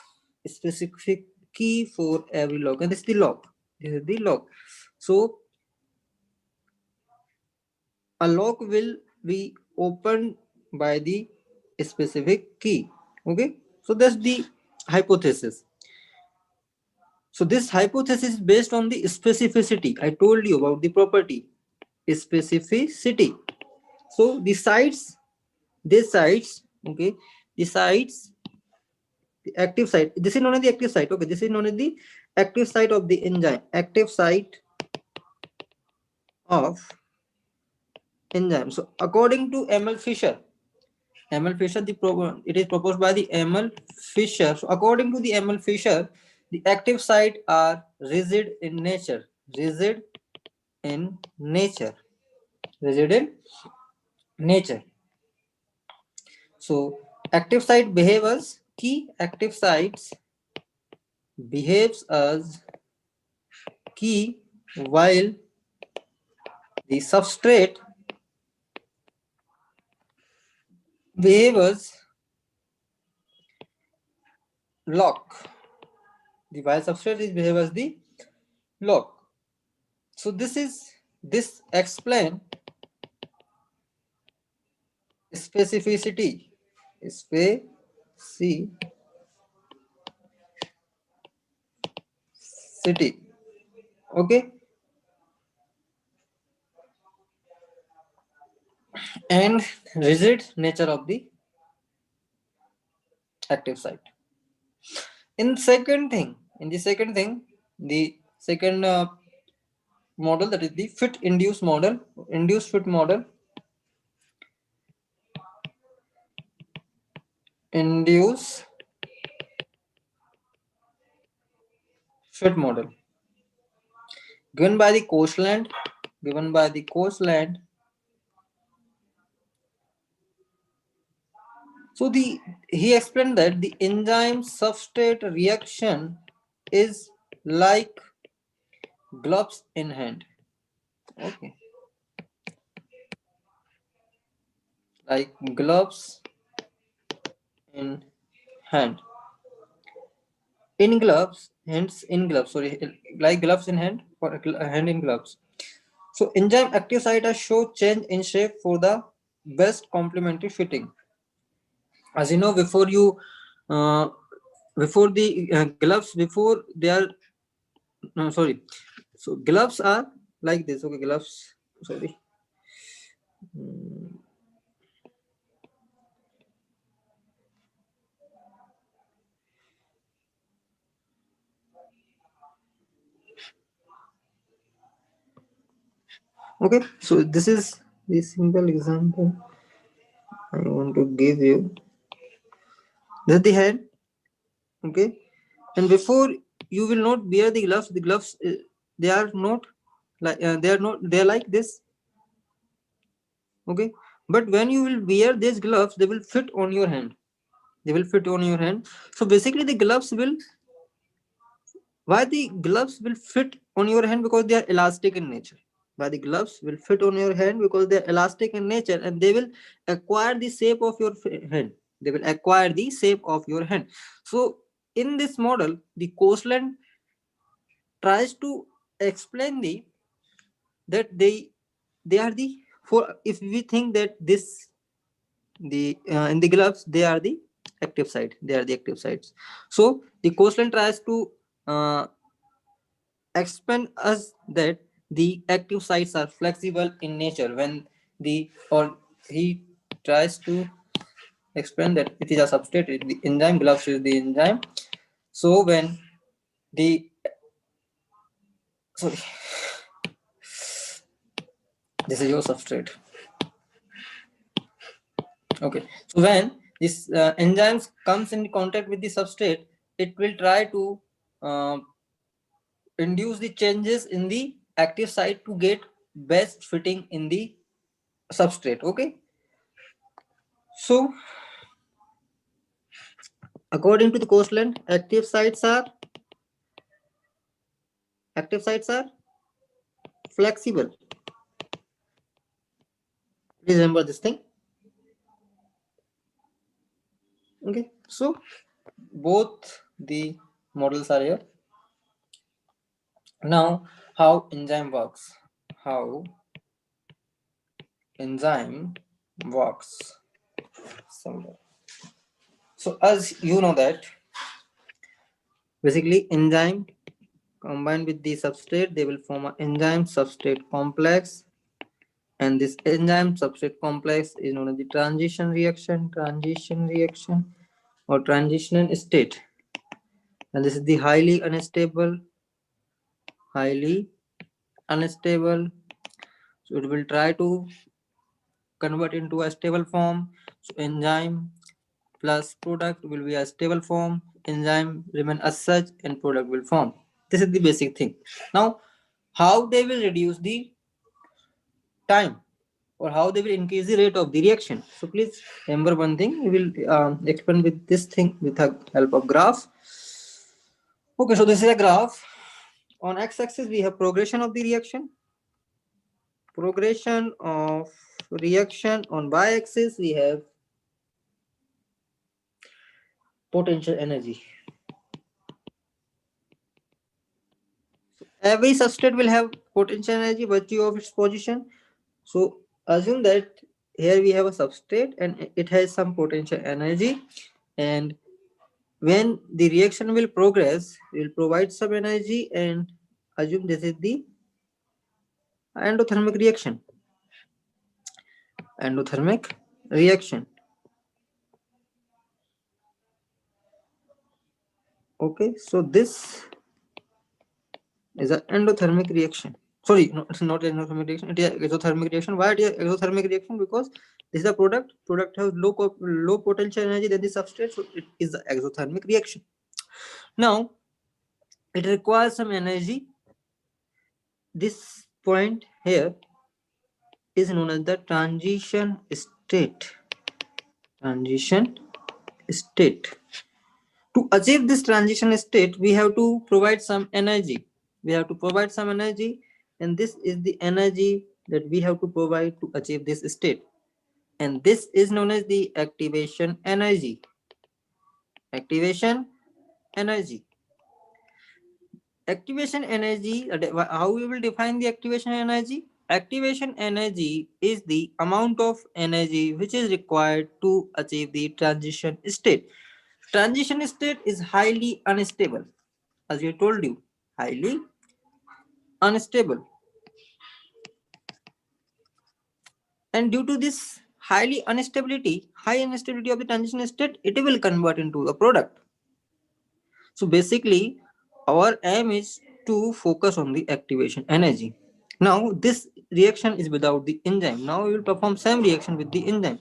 a specific key for every lock, and this is the lock, this is the lock. So a lock will be opened by the specific key. Okay, so that's the hypothesis. So this hypothesis is based on the specificity. I told you about the property specificity. So the sites, these sites, okay, the sites, the active site, this is known as the active site. Okay, this is known as the active site of the enzyme, active site of enzyme. So according to ML Fisher, it is proposed by the ML Fisher. So according to the ML Fisher, the active site are rigid in nature, rigid in nature, rigid in nature. So active site behave as key, active sites behaves as key, while the substrate behaves as lock. The while substrate is behave as the lock. So this explain specificity, specificity, okay, and rigid nature of the active site. In the second thing, the second model, that is the fit induced model, induced fit model, induced fit model, given by the Coastland, given by the Coastland. So he explained that the enzyme substrate reaction is like gloves in hand. Okay, like gloves in hand. In gloves, hands in gloves. Sorry, like gloves in hand or a hand in gloves. So enzyme active site show change in shape for the best complementary fitting. As you know, uh, before the gloves, before they are, no, sorry. So gloves are like this. Okay, gloves. Sorry. Okay, so this is the simple example I want to give you. This is the head. Okay, and before you will not wear the gloves they are not like they are like this. Okay, but when you will wear these gloves, they will fit on your hand, they will fit on your hand. So basically the gloves will, why the gloves will fit on your hand? Because they are elastic in nature. Why the gloves will fit on your hand? Because they are elastic in nature, and they will acquire the shape of your hand, they will acquire the shape of your hand. So in this model, the Coastland tries to explain that they are the, for if we think that this the in the gloves they are the active side, they are the active sides. So the Coastland tries to explain us that the active sites are flexible in nature when the, or he tries to explain that it is a substrate, the enzyme, gloves is the enzyme. So when the, sorry, this is your substrate. Okay, so when this enzymes comes in contact with the substrate, it will try to induce the changes in the active site to get best fitting in the substrate. Okay, so according to the Coastland, active sites are flexible. Please remember this thing. Okay, so both the models are here. Now, how enzyme works? How enzyme works. So as you know that basically enzyme combined with the substrate, they will form an enzyme substrate complex, and this enzyme substrate complex is known as the transition reaction or transition state. And this is the highly unstable. So it will try to convert into a stable form. So enzyme plus product will be a stable form. Enzyme remain as such and product will form. This is the basic thing. Now, how they will reduce the time or how they will increase the rate of the reaction? So please remember one thing. We will explain with this thing with the help of graph. Okay, so this is a graph. On x-axis we have progression of the reaction. On y-axis we have potential energy. So every substrate will have potential energy by virtue of its position. So assume that here we have a substrate and it has some potential energy, and when the reaction will progress, it will provide some energy, and assume this is the endothermic reaction. Okay, so this is an endothermic reaction. Sorry, no, it's not endothermic reaction, it is exothermic reaction. Why it is exothermic reaction? Because this is the product has low potential energy than the substrate, so it is the exothermic reaction. Now it requires some energy. This point here is known as the transition state. To achieve this transition state, we have to provide some energy. And this is the energy that we have to provide to achieve this state. And this is known as the activation energy. Activation energy, how we will define the activation energy? Activation energy is the amount of energy which is required to achieve the transition state. Transition state is highly unstable. As I told you, highly unstable. And due to this high instability of the transition state, it will convert into a product. So basically, our aim is to focus on the activation energy. Now, this reaction is without the enzyme. Now we will perform same reaction with the enzyme.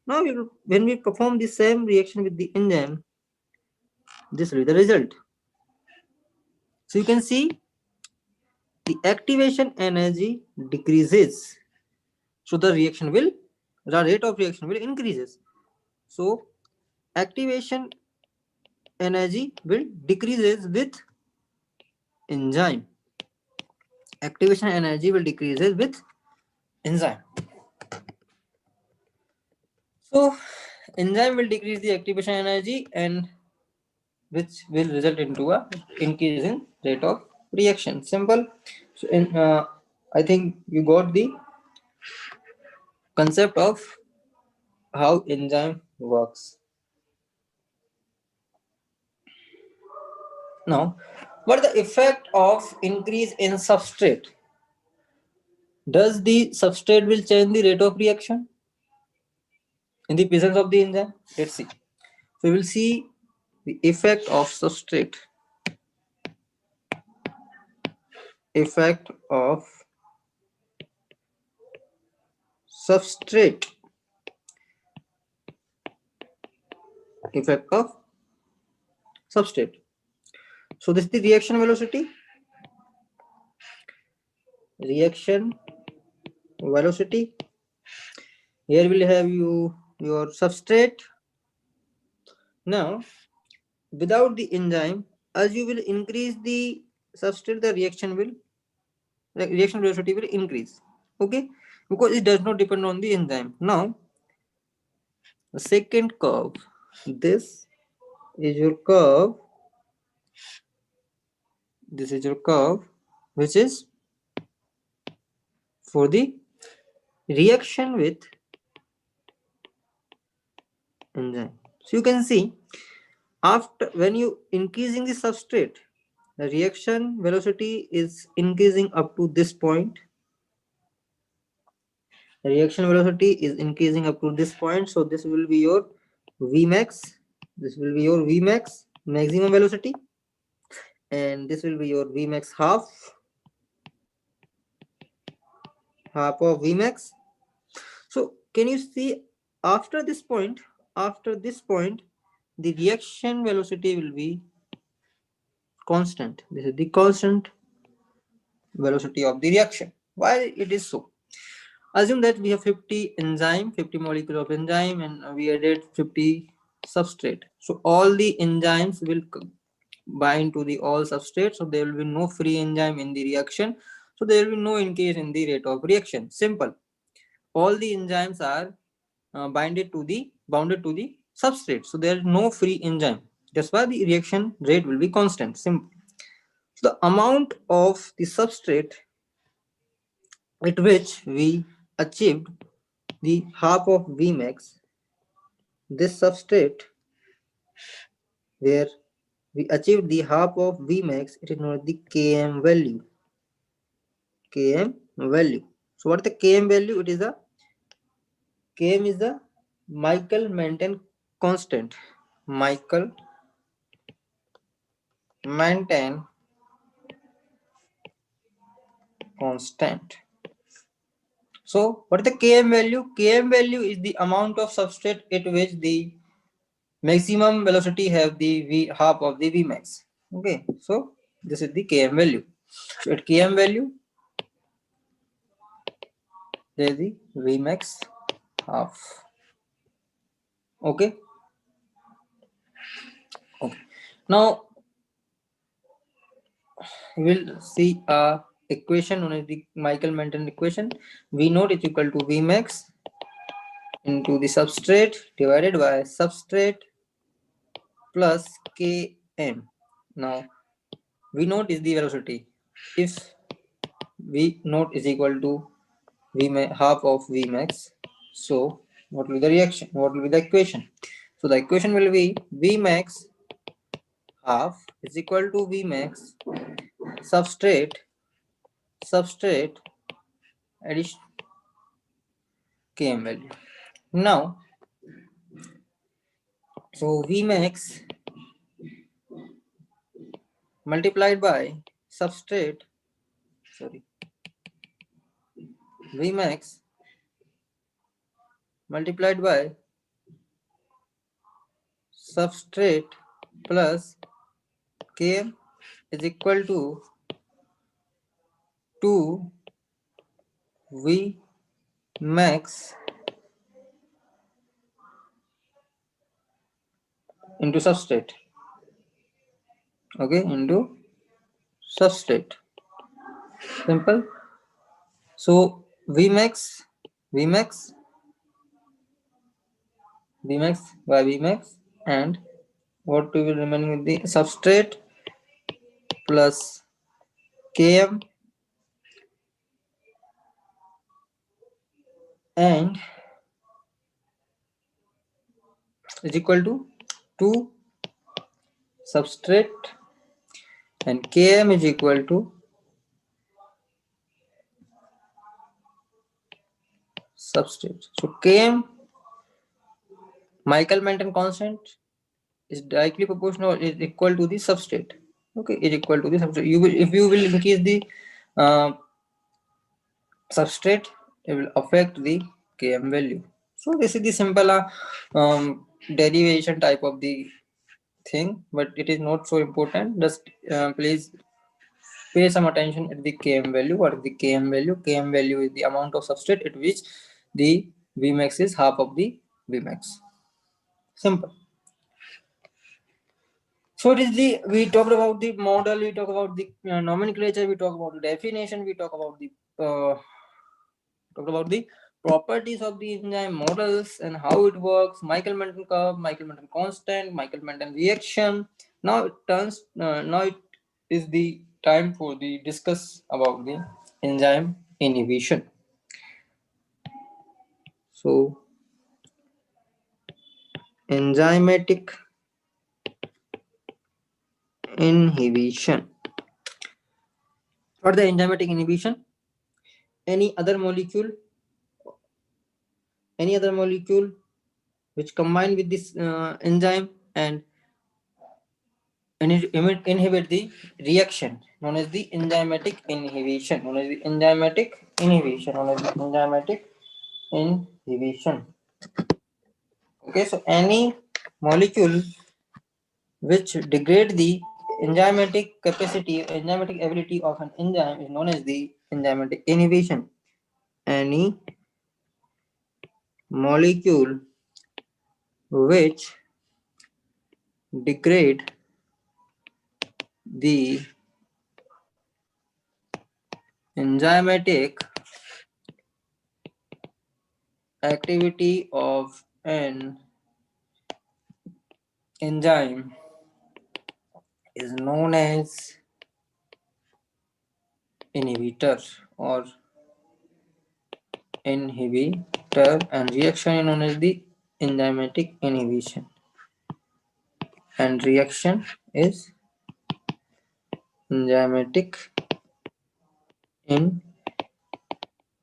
Now, when we perform the same reaction with the enzyme, this will be the result. So you can see the activation energy decreases. So the rate of reaction will increases. So activation energy will decreases with enzyme. Activation energy will decreases with enzyme. So enzyme will decrease the activation energy, and which will result into a increase in rate of reaction. Simple. So I think you got the concept of how enzyme works. Now, what is the effect of increase in substrate? Does the substrate will change the rate of reaction in the presence of the enzyme? Let's see. So we will see the effect of substrate. Effect of substrate. Effect of substrate. So this is the reaction velocity. reaction velocity. Here we'll have your substrate. Now, without the enzyme, as you will increase the substrate, the reaction velocity will increase. Okay, because it does not depend on the enzyme. Now, the second curve. This is your curve. This is your curve, which is for the reaction with enzyme. So you can see after when you increasing the substrate, the reaction velocity is increasing up to this point. The reaction velocity is increasing up to this point. So this will be your Vmax. This will be your Vmax maximum velocity, and this will be your Vmax half of Vmax. So can you see after this point, the reaction velocity will be constant. This is the constant velocity of the reaction. Why it is so? Assume that we have 50 enzyme, 50 molecule of enzyme, and we added 50 substrate. So all the enzymes will bind to the all substrate. So there will be no free enzyme in the reaction. So there will be no increase in the rate of reaction. Simple. All the enzymes are bounded to the substrate. So there is no free enzyme. That's why the reaction rate will be constant. Simple. So the amount of the substrate at which we achieved the half of Vmax, this substrate where we achieved the half of Vmax, it is not the Km value. Km value. So what is the Km value? It is the Km is the Michael-Menten constant. Michael-Menten constant. So what is the Km value? Km value is the amount of substrate at which the maximum velocity have the half of the Vmax. Okay, so this is the Km value. So at Km value, there is the Vmax half. Okay. Okay. Now we will see a equation known as the Michael-Menten equation. V naught is equal to Vmax into the substrate divided by substrate plus Km. Now V naught is the velocity. If V naught is equal to half of Vmax, so what will be the reaction? What will be the equation? So the equation will be Vmax half is equal to Vmax substrate addition Km value. Now, so Vmax multiplied by substrate, Vmax multiplied by substrate plus Km is equal to 2 Vmax into substrate. Okay, into substrate. Simple. So Vmax by Vmax, and what we will remain with the substrate plus Km and is equal to 2 substrate and Km is equal to substrate. So Km, Michael-Menten constant, is directly proportional, is equal to the substrate. Okay, is equal to the substrate. If you will increase the substrate, it will affect the Km value. So this is the simple derivation type of the thing, but it is not so important. Just please pay some attention at the Km value. What is the Km value? Km value is the amount of substrate at which the Vmax is half of the Vmax. Simple. So it is the, we talked about the model, we talk about the nomenclature, we talk about the definition, we talk about the properties of the enzyme, models and how it works, Michael-Menten curve, Michael-Menten constant, Michael-Menten reaction. Now it is the time for the discuss about the enzyme inhibition. So enzymatic inhibition. What the enzymatic inhibition? Any other molecule which combine with this enzyme and inhibit the reaction known as the enzymatic inhibition. Okay, so any molecule which degrade the enzymatic ability of an enzyme is known as the enzymatic inhibition. Any molecule which degrade the enzymatic activity of an enzyme is known as inhibitor or inhibitor, and reaction is known as the enzymatic inhibition, and reaction is enzymatic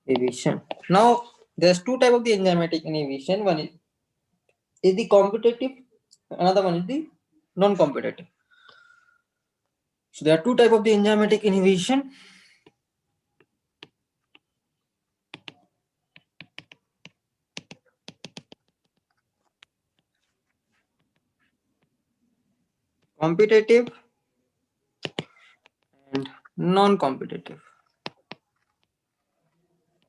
inhibition. Now there's two type of the enzymatic inhibition. One is the competitive, another one is the non-competitive. So there are two type of the enzymatic inhibition. Competitive and non-competitive.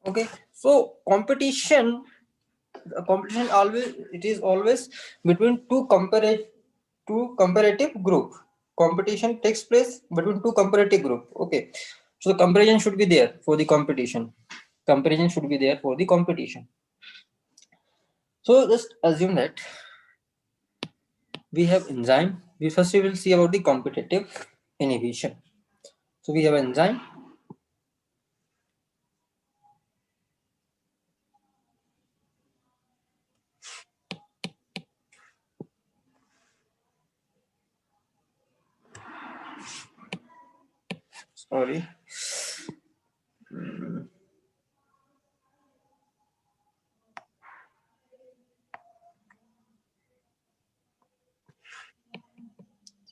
Okay, so competition always, it is always between two comparative group. Competition takes place between two comparative group. Okay, so the comparison should be there for the competition. So just assume that we have enzyme. We first will see about the competitive inhibition. So we have enzyme. Sorry.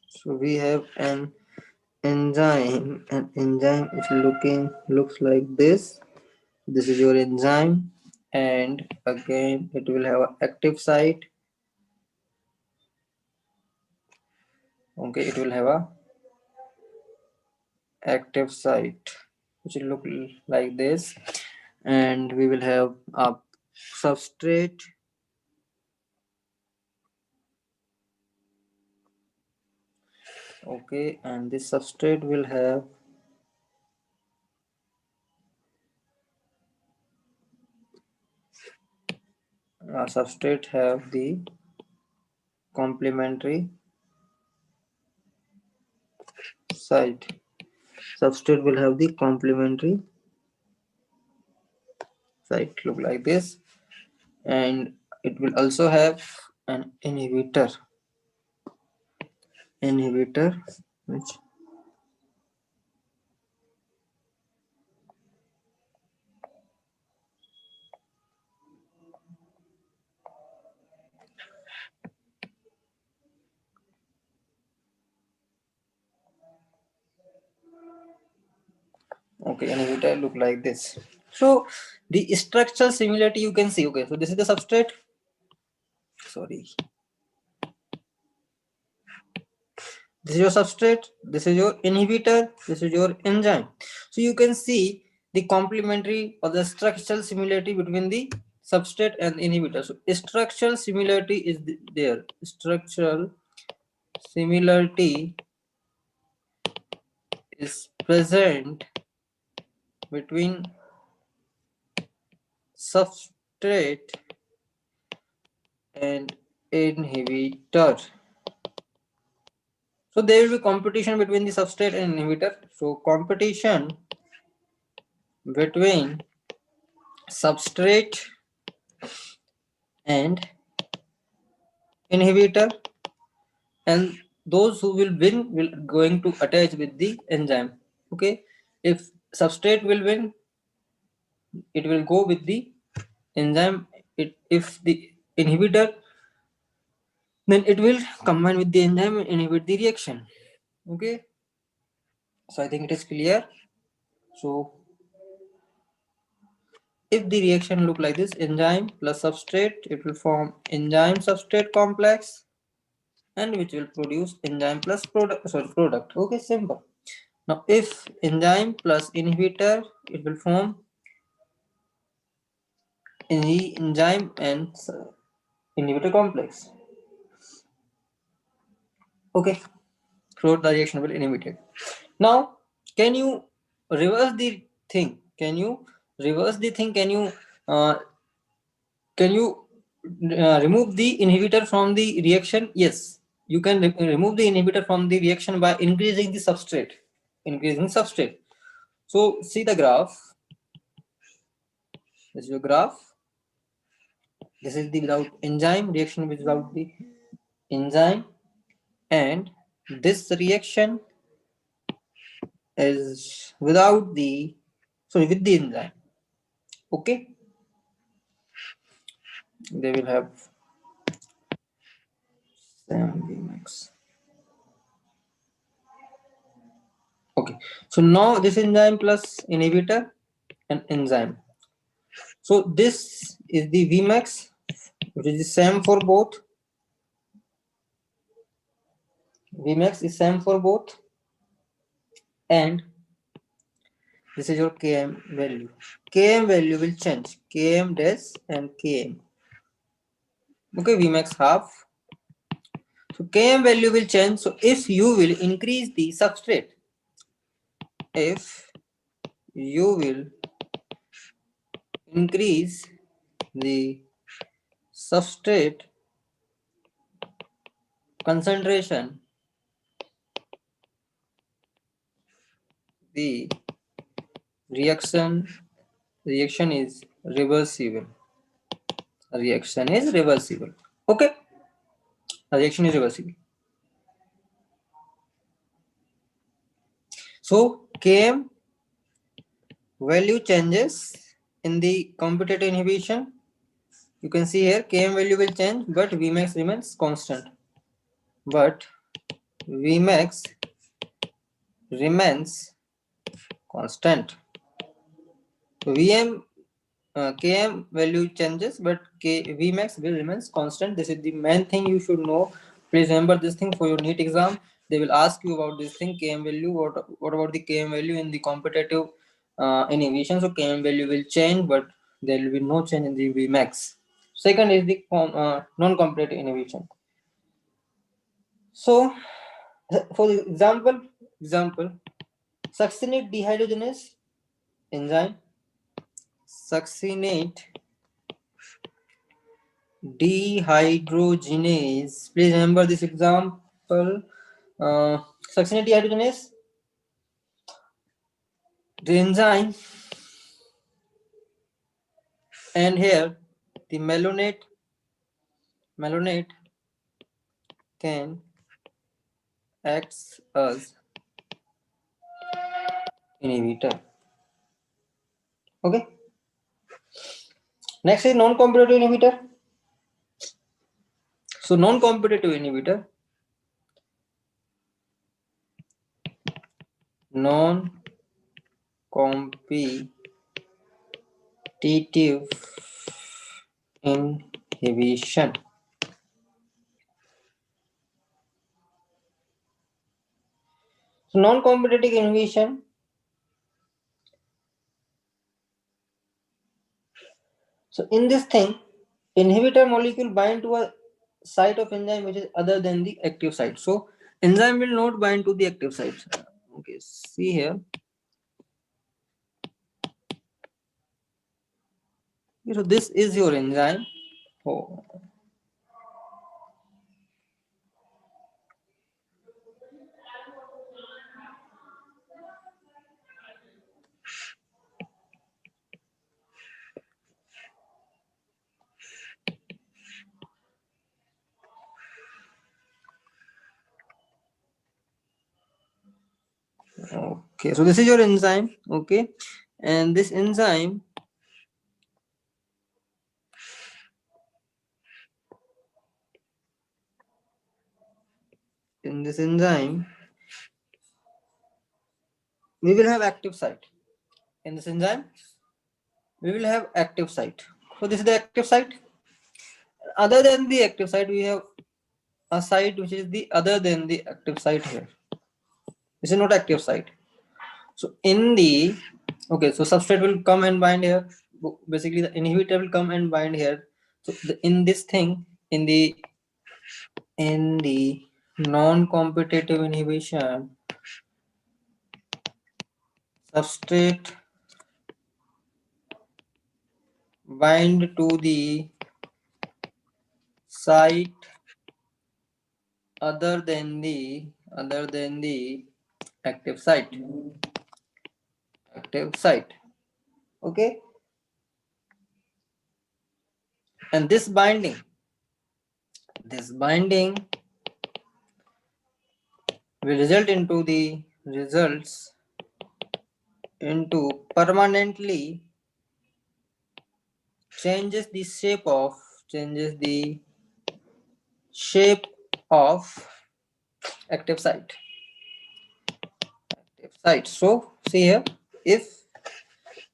So we have an enzyme. An enzyme is looks like this. This is your enzyme, and again it will have an active site. Okay, it will have a active site which will look like this, and we will have a substrate. Okay, and this substrate will have the complementary site. Substrate will have the complementary site, look like this, and it will also have an inhibitor which okay, inhibitor look like this. So the structural similarity you can see. Okay, so this is the substrate. Sorry, This is your substrate, this is your inhibitor, this is your enzyme. So you can see the complementary or the structural similarity between the substrate and inhibitor. So structural similarity is there. Structural similarity is present between substrate and inhibitor. So there will be competition between the substrate and inhibitor. So competition between substrate and inhibitor, and those who will win will going to attach with the enzyme. Okay, if substrate will win, it will go with the enzyme. If the inhibitor, then it will combine with the enzyme and inhibit the reaction. Okay, so I think it is clear. So if the reaction look like this, enzyme plus substrate, it will form enzyme substrate complex, and which will produce enzyme plus product. Okay, simple. Now if enzyme plus inhibitor, it will form enzyme and inhibitor complex. Okay, so the reaction will inhibited. Now can you reverse the thing? Can you reverse the thing? Uh, can you remove the inhibitor from the reaction? Yes, you can remove the inhibitor from the reaction by increasing the substrate. Increasing substrate. So see the graph. This is your graph. This is the without enzyme reaction without the enzyme, and this reaction is without the with the enzyme. Okay, they will have same Vmax. Okay, so now this enzyme plus inhibitor and enzyme. So this is the Vmax, which is the same for both. Vmax is same for both, and this is your Km value. Km value will change. Km dash and Km. Okay, Vmax half. So Km value will change. So if you will increase the substrate, if you will increase the substrate concentration, the reaction reaction is reversible. Reaction is reversible. Okay, reaction is reversible. So Km value changes in the competitive inhibition. You can see here Km value will change, but Vmax remains constant. But Vmax remains constant. Km value changes, but Vmax will remains constant. This is the main thing you should know. Please remember this thing for your NEET exam. They will ask you about this thing, Km value. What about the Km value in the competitive inhibition? So Km value will change, but there will be no change in the Vmax. Second is the non-competitive inhibition. So, for example, succinate dehydrogenase enzyme, succinate dehydrogenase. Please remember this example. Succinate dehydrogenase, the enzyme, and here the malonate can act as inhibitor. Okay. Next is non-competitive inhibitor. So non-competitive inhibitor, non-competitive inhibition. So non-competitive inhibition. So in this thing, inhibitor molecule bind to a site of enzyme which is other than the active site. So enzyme will not bind to the active site. Okay, see here. So this is your enzyme. Oh, okay, so this is your enzyme. Okay, and this enzyme, in this enzyme, we will have active site. In this enzyme, we will have active site. So this is the active site. Other than the active site, we have a site which is the other than the active site here. This is not active site. So in the, okay, so substrate will come and bind here. Basically, the inhibitor will come and bind here. So in this thing, in the non-competitive inhibition, substrate bind to the site other than the active site. Active site. Okay, and this binding will results into permanently changes the shape of active site. So see here, if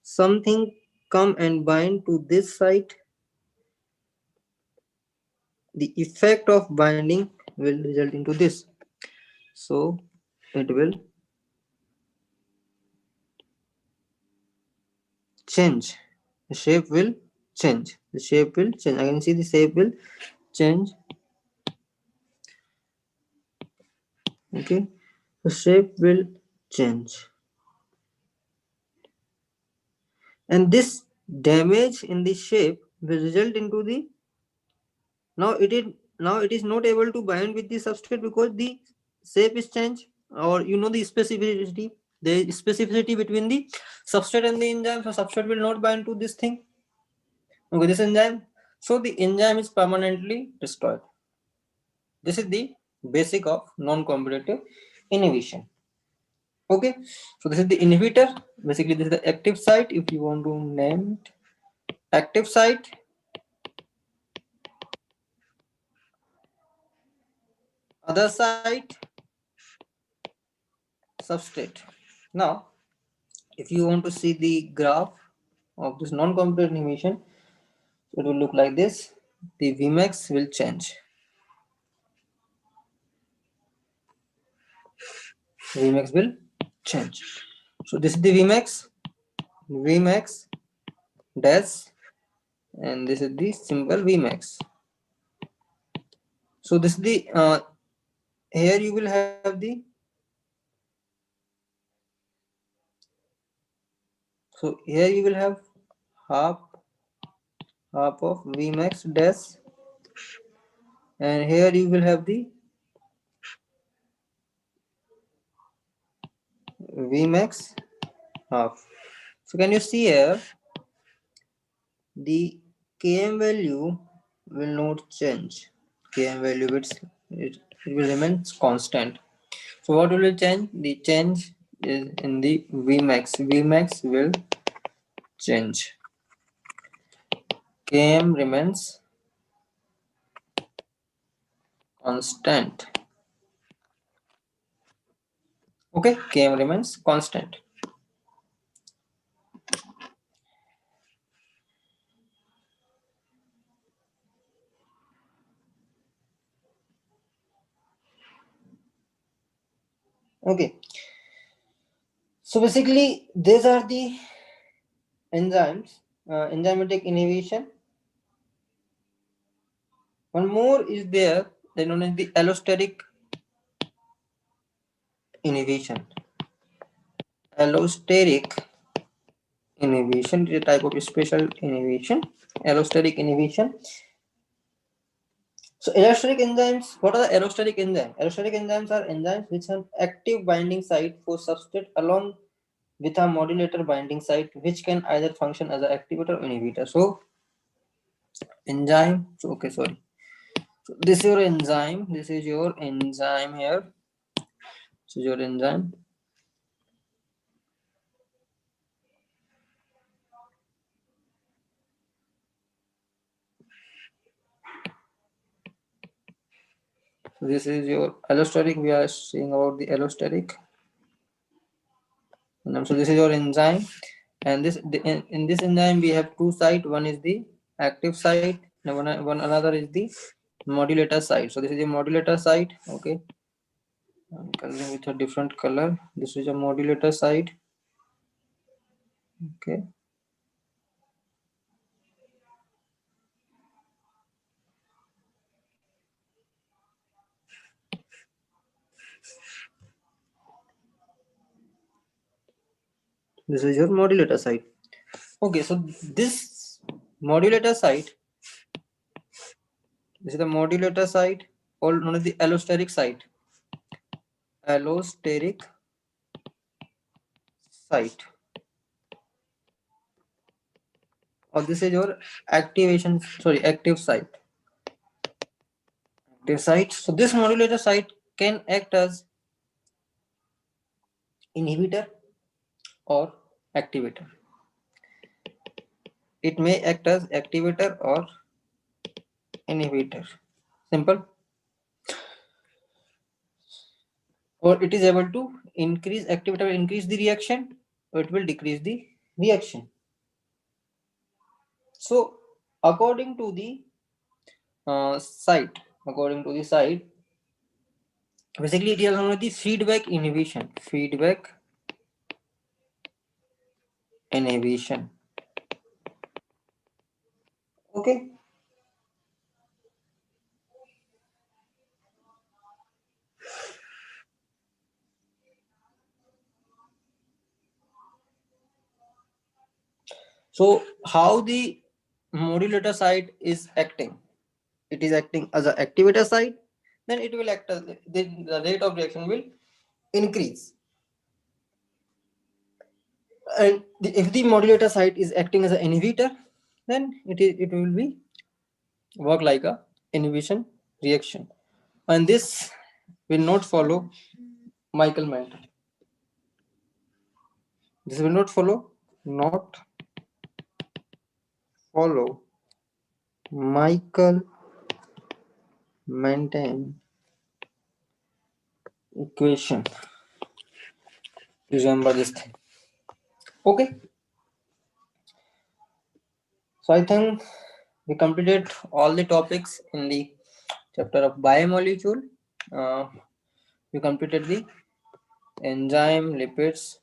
something come and bind to this site, the effect of binding will result into this. So it will change. The shape will change. The shape will change. I can see the shape will change. Okay, the shape will change, and this damage in the shape will result into the, now it is not able to bind with the substrate because the shape is changed, or the specificity between the substrate and the enzyme. So substrate will not bind to this thing, okay, this enzyme. So the enzyme is permanently destroyed. This is the basic of non-competitive inhibition. Okay, so this is the inhibitor. Basically, this is the active site. If you want to name it, active site, other site, substrate. Now, if you want to see the graph of this non-competitive inhibition, it will look like this. The Vmax will change. Vmax will change. So this is the Vmax dash, and this is the symbol Vmax. So this is the here you will have the, so here you will have half of Vmax dash, and here you will have the Vmax half. So can you see here, the Km value will not change. Km value it will remain constant. So what will change? The change is in the Vmax. Vmax will change. Km remains constant. Okay, Km remains constant. Okay, So basically, these are the enzymes, enzymatic inhibition. One more is there, then known as the allosteric inhibition. Allosteric inhibition is a type of special inhibition. Allosteric inhibition. So allosteric enzymes, what are the allosteric enzymes? Allosteric enzymes are enzymes which have active binding site for substrate along with a modulator binding site which can either function as an activator or inhibitor. So enzyme, so okay, sorry. So this is your enzyme, this is your enzyme here. This is your enzyme. So this is your allosteric, we are seeing about the allosteric. So this is your enzyme, and in this enzyme we have two sites. One is the active site, and one another is the modulator site. So this is the modulator site. Okay, I'm coloring with a different color. This is a modulator site. Okay. This is your modulator site. Okay, so this modulator site, this is the modulator site, or known as the allosteric site. Allosteric site. Or this is your activation, sorry, active site. Active site. So this modulator site can act as inhibitor or activator. It may act as activator or inhibitor. Simple. Or it is able to increase activator, increase the reaction, or it will decrease the reaction. So according to the site, basically it is known as the feedback inhibition. Feedback inhibition. Okay. So how the modulator site is acting? It is acting as an activator site, then it will act as the rate of reaction will increase. And if the modulator site is acting as an inhibitor, then it will be work like a inhibition reaction. And this will not follow Michael Menten. This will not follow Michael Menten equation. Remember this thing. Okay. So I think we completed all the topics in the chapter of biomolecule. We completed the enzyme, lipids.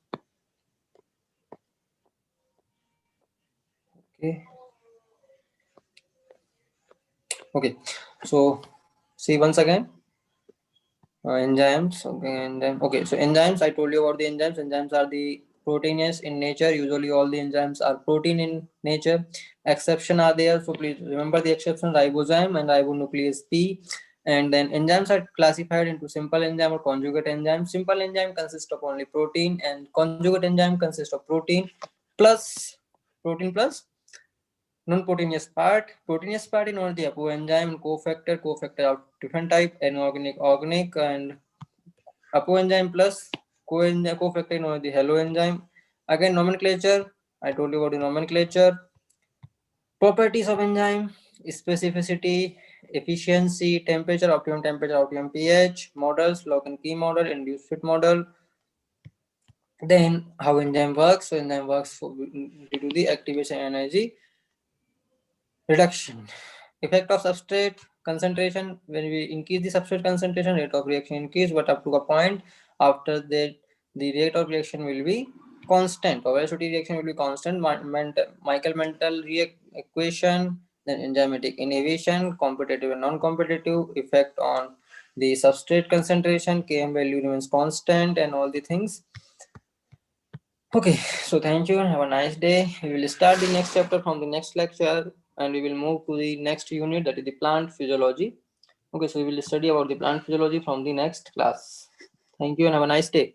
Okay. Okay. So see once again. Enzymes. Okay. So enzymes. I told you about the enzymes. Enzymes are the proteinous in nature. Usually, all the enzymes are protein in nature. Exception are there. So please remember the exception: ribosome and ribonuclease P. And then enzymes are classified into simple enzyme or conjugate enzyme. Simple enzyme consists of only protein, and conjugate enzyme consists of protein plus non-proteinous part. Proteinous part in all the apoenzyme and cofactor of different type, inorganic, organic, and apoenzyme plus cofactor in all the haloenzyme. Again, nomenclature. I told you about the nomenclature. Properties of enzyme: specificity, efficiency, temperature, optimum pH, models, lock and key model, induced fit model. Then how enzyme works. So enzyme works due to the activation energy reduction. Effect of substrate concentration: when we increase the substrate concentration, rate of reaction increase, but up to a point. After that, the rate of reaction will be constant. For velocity reaction will be constant. Michael mental equation, then enzymatic inhibition, competitive and non-competitive, effect on the substrate concentration, Km value remains constant, and all the things. Okay, so thank you and have a nice day. We will start the next chapter from the next lecture, and we will move to the next unit, that is the plant physiology. Okay, so we will study about the plant physiology from the next class. Thank you and have a nice day.